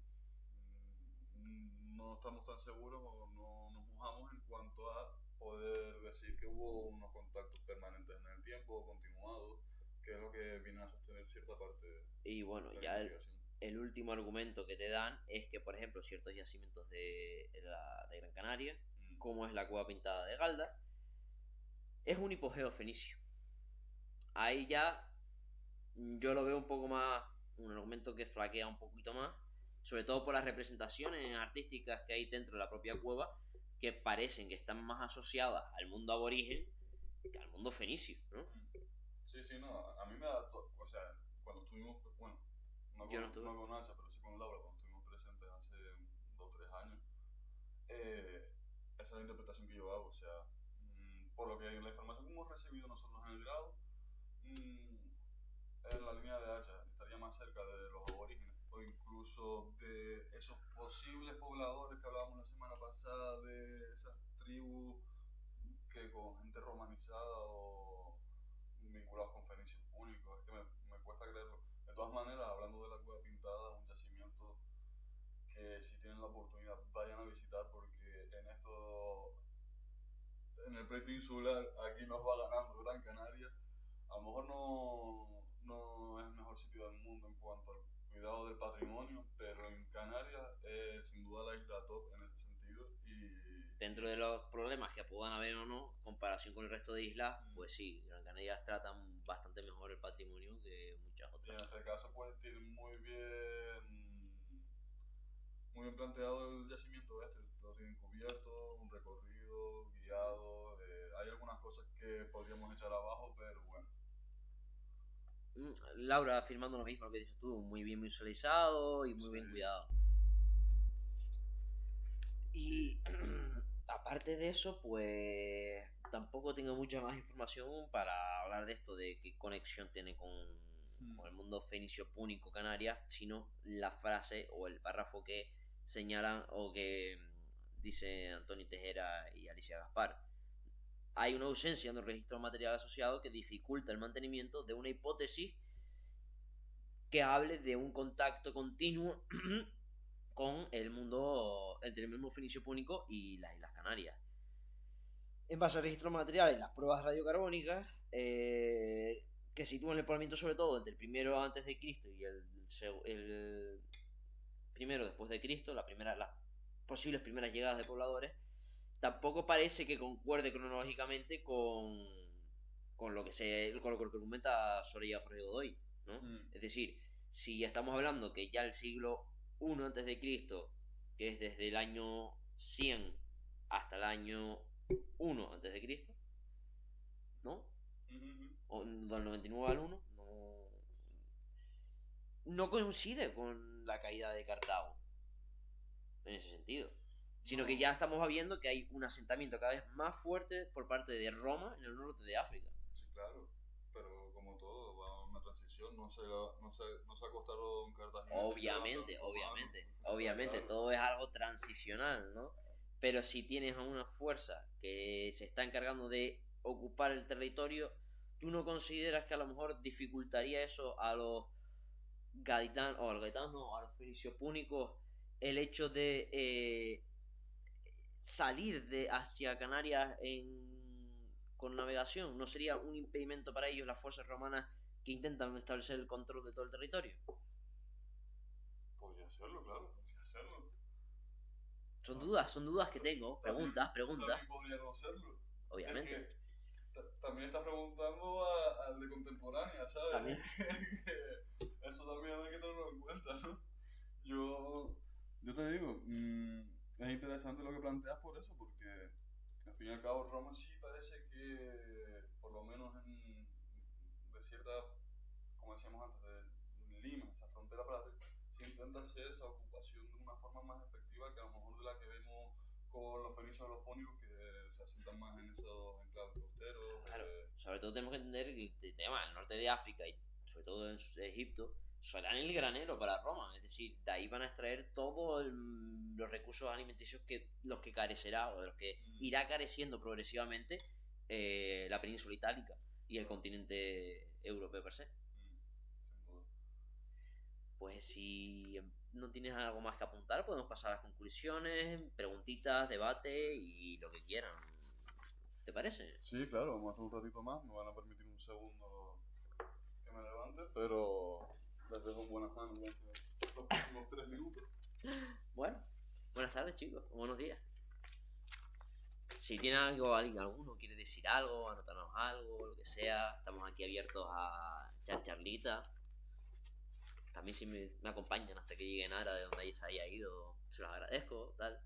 no estamos tan seguros o no nos mojamos en cuanto a poder decir que hubo unos contactos permanentes en el tiempo o continuados, que es lo que viene a sostener cierta parte Y bueno, de la ya investigación. el último argumento que te dan es que, por ejemplo, ciertos yacimientos de Gran Canaria, como es la cueva pintada de Galda, es un hipogeo fenicio. Ahí ya yo lo veo un poco más, un argumento que flaquea un poquito más, sobre todo por las representaciones artísticas que hay dentro de la propia cueva, que parecen que están más asociadas al mundo aborigen que al mundo fenicio, ¿no? Sí, sí, no, a mí me da, o sea, cuando estuvimos, bueno, Yo no estuve. no con Nacha, pero sí con Laura, cuando estuvimos presentes hace 2 o 3 años, esa es la interpretación que yo hago, o sea, por lo que la información que hemos recibido nosotros en el grado, en la línea de hacha estaría más cerca de los aborígenes o incluso de esos posibles pobladores que hablábamos la semana pasada, de esas tribus que con gente romanizada o vinculados con fenicios púnicos, es que me cuesta creerlo. De todas maneras, hablando de la cueva pintada, un yacimiento que si tienen la oportunidad vayan a visitar, porque en el pleito insular aquí nos va ganando Gran Canaria. A lo mejor no es el mejor sitio del mundo en cuanto al cuidado del patrimonio, pero en Canarias es sin duda la isla top en ese sentido. Y Dentro de los problemas que puedan haber o no, en comparación con el resto de islas, pues sí, Gran Canaria tratan bastante mejor el patrimonio que muchas y otras. en este caso pues tienen muy bien planteado el yacimiento lo tienen cubierto, un recorrido guiado, hay algunas cosas que podríamos echar abajo, pero bueno. Laura afirmando lo mismo que dices tú, muy bien visualizado y muy Sí. bien cuidado. Y aparte de eso, pues tampoco tengo mucha más información para hablar de esto, de qué conexión tiene con el mundo fenicio púnico Canarias, sino la frase o el párrafo que señalan o que dice Antonio Tejera y Alicia Gaspar. Hay una ausencia en el registro material asociado que dificulta el mantenimiento de una hipótesis que hable de un contacto continuo con el mundo, entre el mismo fenicio púnico y las Islas Canarias. En base al registro material y las pruebas radiocarbónicas, que sitúan el poblamiento sobre todo entre el primero antes de Cristo y el primero después de Cristo, las posibles primeras llegadas de pobladores, tampoco parece que concuerde cronológicamente con lo que comenta Soraya Jorge Godoy, ¿no? Es decir, si estamos hablando que ya el siglo I antes de Cristo, que es desde el año 100 hasta el año 1 antes de Cristo, ¿no? O del 99 al 1, no coincide con la caída de Cartago en ese sentido, sino que ya estamos viendo que hay un asentamiento cada vez más fuerte por parte de Roma en el norte de África. Sí, claro, pero como todo, va una transición, no se acostaron cartagineses. Obviamente, claro. todo es algo transicional, ¿no? Pero si tienes a una fuerza que se está encargando de ocupar el territorio, ¿tú no consideras que a lo mejor dificultaría eso a los gaditanos, o a los gaditanos no, a los fenicios púnicos, el hecho de salir de hacia Canarias con navegación? ¿No sería un impedimento para ellos las fuerzas romanas que intentan establecer el control de todo el territorio? Podría serlo, claro, podría serlo. Son dudas que tengo, preguntas. También podría no serlo. Obviamente. Es que también estás preguntando al de contemporánea, ¿sabes? También. Eso también hay que tenerlo en cuenta, ¿no? Yo te digo, es interesante lo que planteas por eso, porque al fin y al cabo Roma sí parece que, por lo menos de cierta, como decíamos antes, de Lima, esa frontera para arriba, se intenta hacer esa ocupación de una forma más efectiva que a lo mejor de la que vemos con los fenicios o los jónicos, que se asientan más en esos enclaves costeros. Claro, sobre todo tenemos que entender que el tema del norte de África y sobre todo en Egipto serán el granero para Roma, es decir, de ahí van a extraer todos los recursos alimenticios que los que carecerá o de los que irá careciendo progresivamente la península itálica y el continente europeo per se. Sin duda. Pues si no tienes algo más que apuntar, podemos pasar a las conclusiones, preguntitas, debate y lo que quieran. ¿Te parece? Sí, claro, vamos a estar un ratito más, me van a permitir un segundo que me levante, pero les dejo en buenas manos los próximos 3 minutos. Bueno, buenas tardes, chicos, buenos días. Si tiene algo, alguno quiere decir algo, anotarnos algo, lo que sea, estamos aquí abiertos a echar charlita. También si me acompañan hasta que llegue Nara de donde se haya ido, se los agradezco, tal.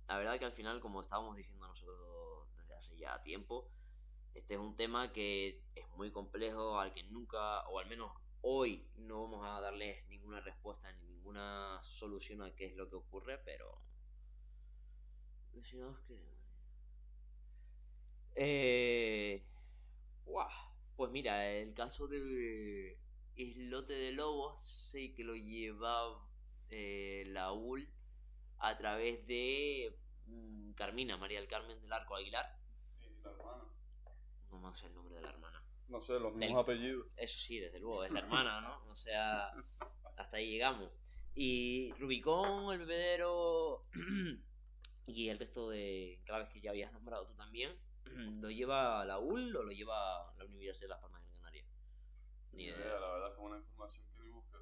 La verdad que al final, como estábamos diciendo nosotros desde hace ya tiempo, este es un tema que es muy complejo, al que nunca, o al menos hoy, no vamos a darles ninguna respuesta ni ninguna solución a qué es lo que ocurre, pero... Decimos que... Uah, pues mira, el caso de Islote de Lobos, sé que lo lleva la UL a través de Carmina, María del Carmen del Arco Aguilar. Y la hermana. No me sé el nombre de la hermana. No sé, los mismos apellidos. Eso sí, desde luego, es la hermana, ¿no? O sea, hasta ahí llegamos. Y Rubicón, el bebedero y el resto de claves que ya habías nombrado tú también, ¿lo lleva la UL o lo lleva la Universidad de Las Palmas de Gran Canaria? Ni idea, la verdad es que es una información que ni busqué.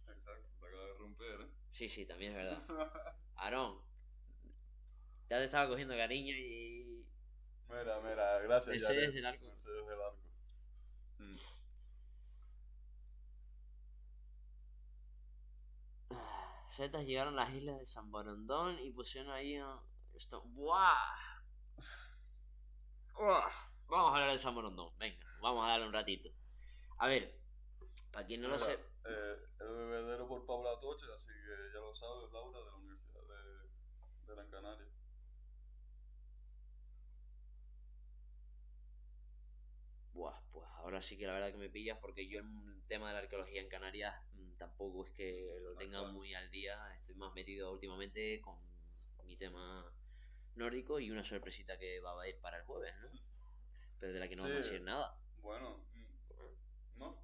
Exacto, te acaba de romper, ¿eh? Sí, también es verdad. Aarón, ya te estaba cogiendo cariño y... Mira, gracias. Mercedes del Arco. Mercedes del Arco. Zetas llegaron a las islas de San Borondón y pusieron ahí esto. ¡Buah! Vamos a hablar de San Borondón. Venga, vamos a darle un ratito. A ver, para quien no lo sepa. El bebedero por Paula Toche, así que ya lo sabes, Laura, de la Universidad de Gran Canaria. Buah, pues ahora sí que la verdad que me pillas porque yo el tema de la arqueología en Canarias tampoco es que lo tenga muy al día. Estoy más metido últimamente con mi tema nórdico y una sorpresita que va a ir para el jueves, ¿no? Pero de la que no vamos a decir nada. Bueno, no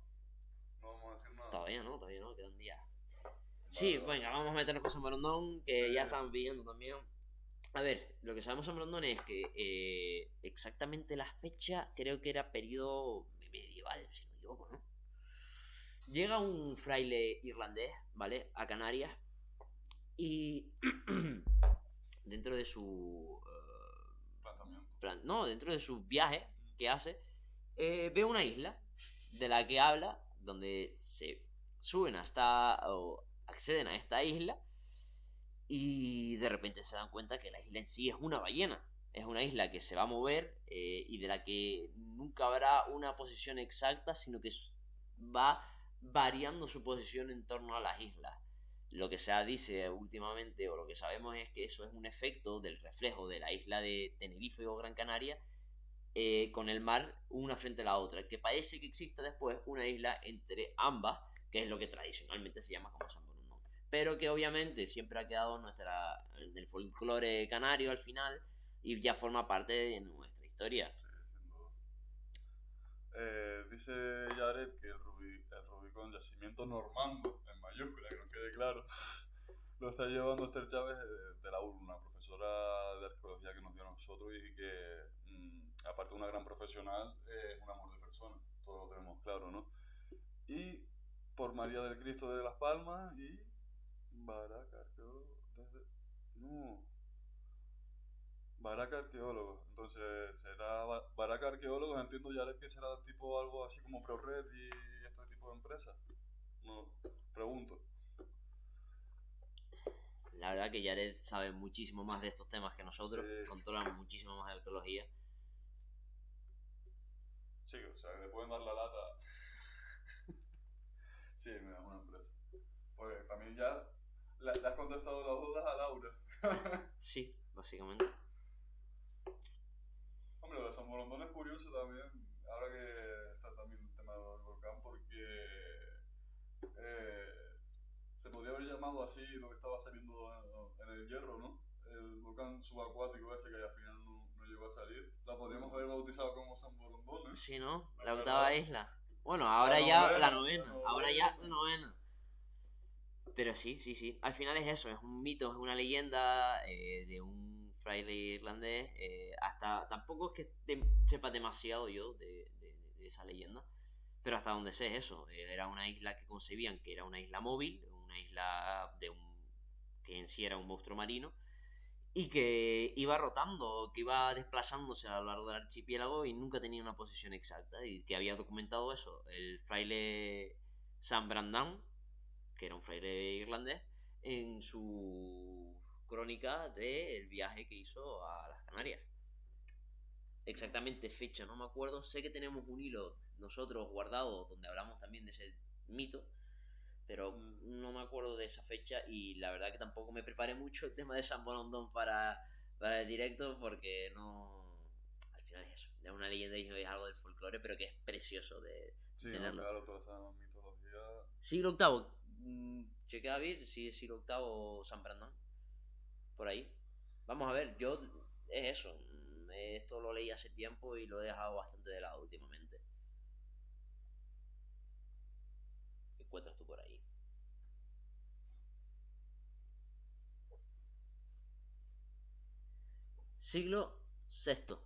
vamos a decir nada. Todavía no, quedan días. Sí, venga, vamos a meternos con San Borondón, que ya están pidiendo también. A ver, lo que sabemos en Brondón es que exactamente la fecha creo que era periodo medieval, si no me equivoco, ¿no? Llega un fraile irlandés, ¿vale? A Canarias y dentro de su... dentro de su viaje que hace, ve una isla de la que habla, donde se suben hasta... o acceden a esta isla. Y de repente se dan cuenta que la isla en sí es una ballena. Es una isla que se va a mover y de la que nunca habrá una posición exacta, sino que va variando su posición en torno a las islas. Lo que se dice últimamente, o lo que sabemos, es que eso es un efecto del reflejo de la isla de Tenerife o Gran Canaria con el mar una frente a la otra, que parece que exista después una isla entre ambas, que es lo que tradicionalmente se llama como San Borondón, pero que obviamente siempre ha quedado del folclore canario al final y ya forma parte de nuestra historia. Dice Jared que el Rubicón, yacimiento normando, en mayúscula, que no quede claro, lo está llevando Esther Chávez de la URU, una profesora de arqueología que nos dio a nosotros y que, aparte de una gran profesional, es un amor de persona, todo lo tenemos claro, ¿no? Y por María del Cristo de las Palmas y Baraca Arqueólogo desde... No, Baraca Arqueólogos, entonces será Baraca Arqueólogos, entiendo Jared que será tipo algo así como ProRed y este tipo de empresas. No, pregunto. La verdad que Jared sabe muchísimo más de estos temas que nosotros, Sí. controla muchísimo más de arqueología. Sí, o sea, le pueden dar la lata. Sí, me da una empresa. Pues también ya le has contestado las dudas a Laura. Sí, básicamente. Hombre, lo de San Borondón es curioso también, ahora que está también el tema del volcán, porque se podría haber llamado así lo que estaba saliendo en el Hierro, ¿no? El volcán subacuático ese que al final no llegó a salir. La podríamos haber bautizado como San Borondón, ¿eh? Sí, ¿no? La La octava verdad. isla. Bueno, La ahora ya la novena, la novena. Ahora ya la novena. novena. Pero sí, sí, sí. Al final es eso, es un mito, es una leyenda de un fraile irlandés. Hasta tampoco es que sepa demasiado yo de esa leyenda. Pero hasta donde sé es eso. Era una isla que concebían que era una isla móvil, una isla que en sí era un monstruo marino. Y que iba rotando, que iba desplazándose a lo largo del archipiélago y nunca tenía una posición exacta. Y que había documentado eso el fraile Sam Brandán, que era un fraile irlandés, en su crónica del viaje que hizo a las Canarias. Exactamente fecha, no me acuerdo. Sé que tenemos un hilo nosotros guardado donde hablamos también de ese mito, pero Mm, no me acuerdo de esa fecha y la verdad que tampoco me preparé mucho el tema de San Borondón para el directo porque no... Al final es eso, es una leyenda y es algo del folclore, pero que es precioso de sí, no, tenerlo. claro, toda esa mitología. Siglo octavo. Chequea a ver si es siglo octavo San Brandon. Por ahí. Vamos a ver, yo. Es eso. Esto lo leí hace tiempo y lo he dejado bastante de lado últimamente. ¿Qué encuentras tú por ahí? Siglo sexto.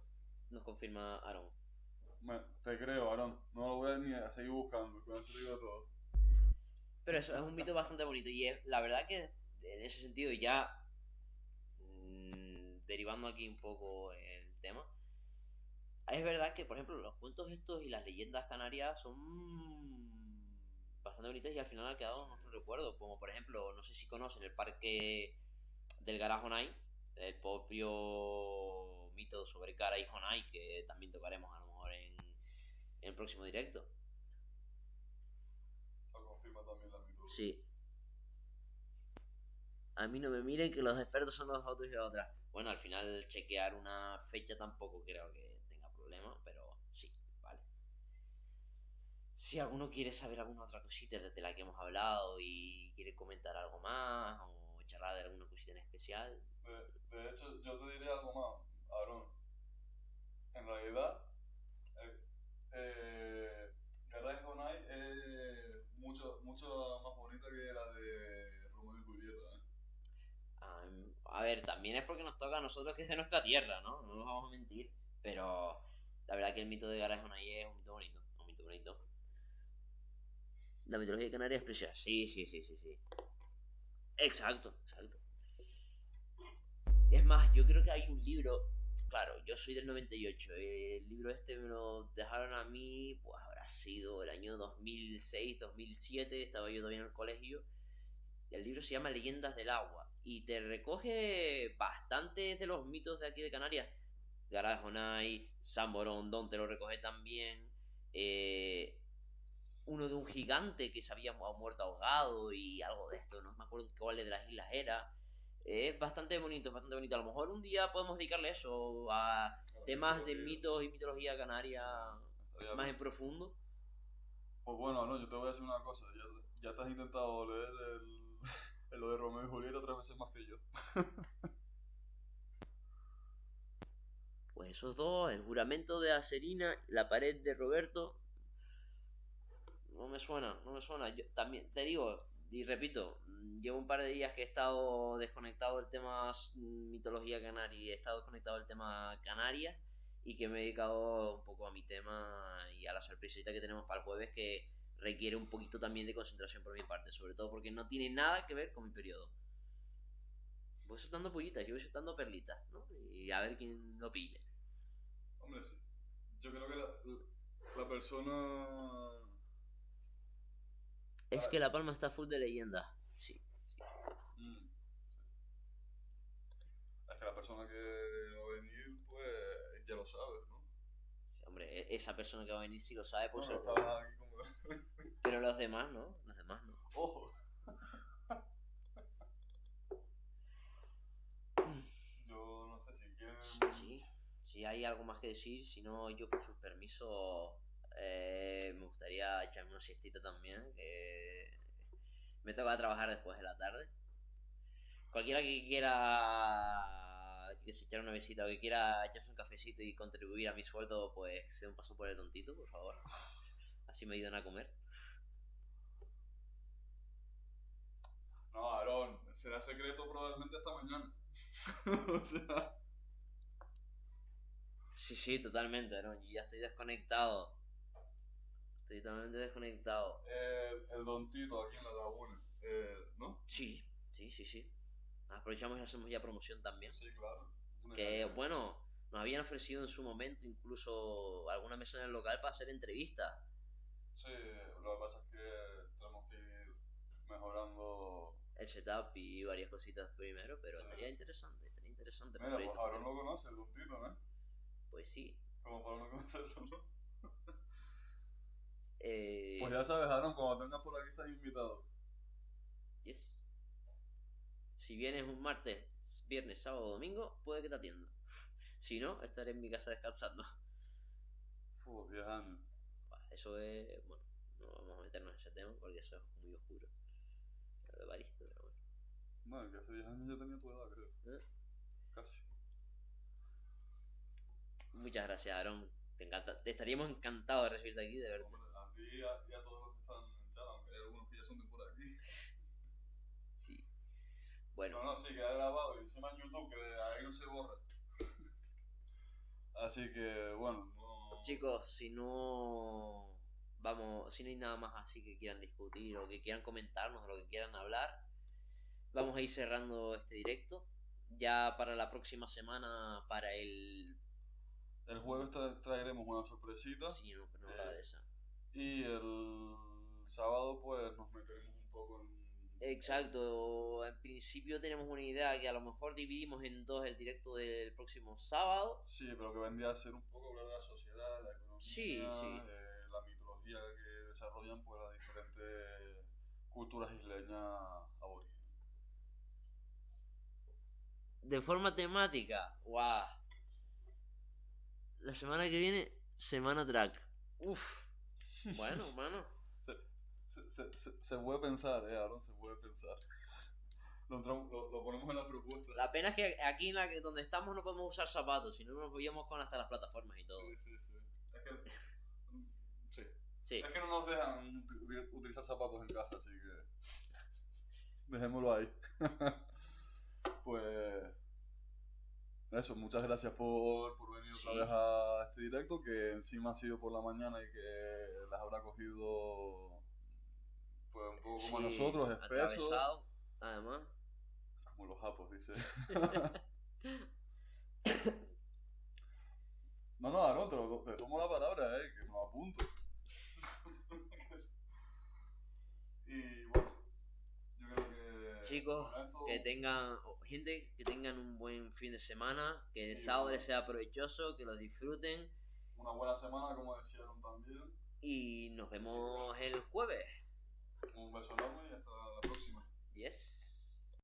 Nos confirma Aaron. Te creo, Aaron. No lo voy a ni a seguir buscando, con eso digo todo. Pero eso es un mito bastante bonito. Y es, la verdad que en ese sentido, ya derivando aquí un poco el tema, es verdad que, por ejemplo, los cuentos estos y las leyendas canarias son bastante bonitas y al final han quedado en nuestro recuerdo. Como por ejemplo, no sé si conocen el parque del Garajonay, el propio mito sobre Gara y Jonay, que también tocaremos a lo mejor en el próximo directo. Lo confirma también la mitología. Sí. A mí no me miren que los expertos son los otros y otras. Bueno, al final chequear una fecha tampoco creo que tenga problema, pero sí, vale. Si alguno quiere saber alguna otra cosita de la que hemos hablado y quiere comentar algo más o charlar de alguna cosita en especial. De hecho, yo te diría algo más, Aaron. En realidad, eh, Garage Donai es mucho más bonita que la de Romeo y Julieta, ¿eh? A ver, también es porque nos toca a nosotros que es de nuestra tierra, ¿no? No nos vamos a mentir. Pero la verdad que el mito de Garage es un mito bonito. Un mito bonito. La mitología de Canarias es preciosa. Sí, sí, sí, sí, sí. Exacto, exacto. Es más, yo creo que hay un libro. Claro, yo soy del 98. El libro este me lo dejaron a mí, pues habrá sido el año 2006, 2007. Estaba yo todavía en el colegio. Y el libro se llama Leyendas del Agua. Y te recoge bastantes de los mitos de aquí de Canarias. Garajonay, San Borondón te lo recoge también. Eh, Uno de un gigante que se había muerto ahogado y algo de esto. No me acuerdo cuál de las islas era. Es bastante bonito, es bastante bonito. A lo mejor un día podemos dedicarle eso a temas de mitos y mitología canaria Estaría más bien. en profundo. Pues bueno, no, yo te voy a decir una cosa. Ya te has intentado leer lo de Romeo y Julieta 3 veces más que yo. Pues esos dos, el juramento de Acerina, la pared de Roberto, no me suena, no me suena. Yo también te digo y repito, llevo un par de días que he estado desconectado del tema mitología canaria y he estado desconectado del tema Canarias y que me he dedicado un poco a mi tema y a la sorpresita que tenemos para el jueves que requiere un poquito también de concentración por mi parte, sobre todo porque no tiene nada que ver con mi periodo. Voy soltando pollitas, yo voy soltando perlitas, ¿no? Y a ver quién lo pille. Hombre, sí. Yo creo que la persona... Es que La Palma está full de leyendas. Sí, sí. Mm, es que la persona que va a venir, pues ya lo sabes, ¿no? Hombre, esa persona que va a venir sí lo sabe, pues. Bueno, estaba aquí como... Pero los demás no, los demás no. ¡Ojo! Yo no sé si quieren... Sí, si hay algo más que decir, si no, yo con sus permisos me gustaría echarme una siestita también, que me toca trabajar después de la tarde. Cualquiera que se echar una visita o que quiera echarse un cafecito y contribuir a mi sueldo, pues se dé un paso por el tontito, por favor. Así me ayudan a comer. No, Aarón, será secreto probablemente esta mañana. O sea... Sí, totalmente, ¿no? Yo ya estoy desconectado. Estoy totalmente desconectado. El Don Tito aquí en la laguna, ¿no? Sí. Aprovechamos y hacemos ya promoción también. Sí, claro. Que bueno, nos habían ofrecido en su momento incluso alguna mesa en el local para hacer entrevistas. Sí, lo que pasa es que tenemos que ir mejorando El setup y varias cositas primero, pero sí. estaría interesante. Mira, pues Aarón lo conoce, el Don Tito, ¿no? Pues sí. Como para no conocerlo, ¿no? Pues ya sabes, Aarón, cuando tengas por aquí estás invitado. Yes. Si vienes un martes, viernes, sábado o domingo, puede que te atienda. Si no, estaré en mi casa descansando. 10 años. Eso es... Bueno, no vamos a meternos en ese tema porque eso es muy oscuro. Lo de Baristo, pero bueno. Bueno, que hace 10 años yo tenía tu edad, creo. Casi. Muchas gracias, Aaron. Estaríamos encantados de recibirte aquí, de verdad. A ti y a todos los que están en el chat, aunque hay algunos que ya son de por aquí. Sí. Bueno. No, sí, queda grabado y encima en YouTube, que ahí no se borra. Así que, bueno, no... Chicos, si no hay nada más así que quieran discutir o que quieran comentarnos o lo que quieran hablar, vamos a ir cerrando este directo. Ya para la próxima semana, para el... El jueves traeremos una sorpresita. Sí, no hablaba de esa. Y el sábado, pues, nos meteremos un poco en... Exacto, en principio tenemos una idea que a lo mejor dividimos en dos el directo del próximo sábado. Sí, pero que vendría a ser un poco hablar de la sociedad, la economía, sí. La mitología que desarrollan pues las diferentes culturas isleñas aborígenes. De forma temática, ¡guau! La semana que viene, semana track. Uf. Bueno, mano. Se puede pensar, Aaron, se puede pensar. Lo ponemos en la propuesta. La pena es que aquí donde estamos no podemos usar zapatos, si no nos veíamos con hasta las plataformas y todo. Sí. Es que... Sí. Es que no nos dejan utilizar zapatos en casa, así que... Dejémoslo ahí. Pues... Eso, muchas gracias por venir otra vez a este directo, que encima ha sido por la mañana y que las habrá cogido pues un poco como a nosotros, espeso. Atravesado, además. Como los japos, dice. No, Aaron, te tomo la palabra, que me lo apunto. Y bueno, yo creo que... Chicos, que tengan un buen fin de semana, que el sábado les sea provechoso, que lo disfruten. Una buena semana, como decían también. Y nos vemos el jueves. Un beso enorme y hasta la próxima. Yes.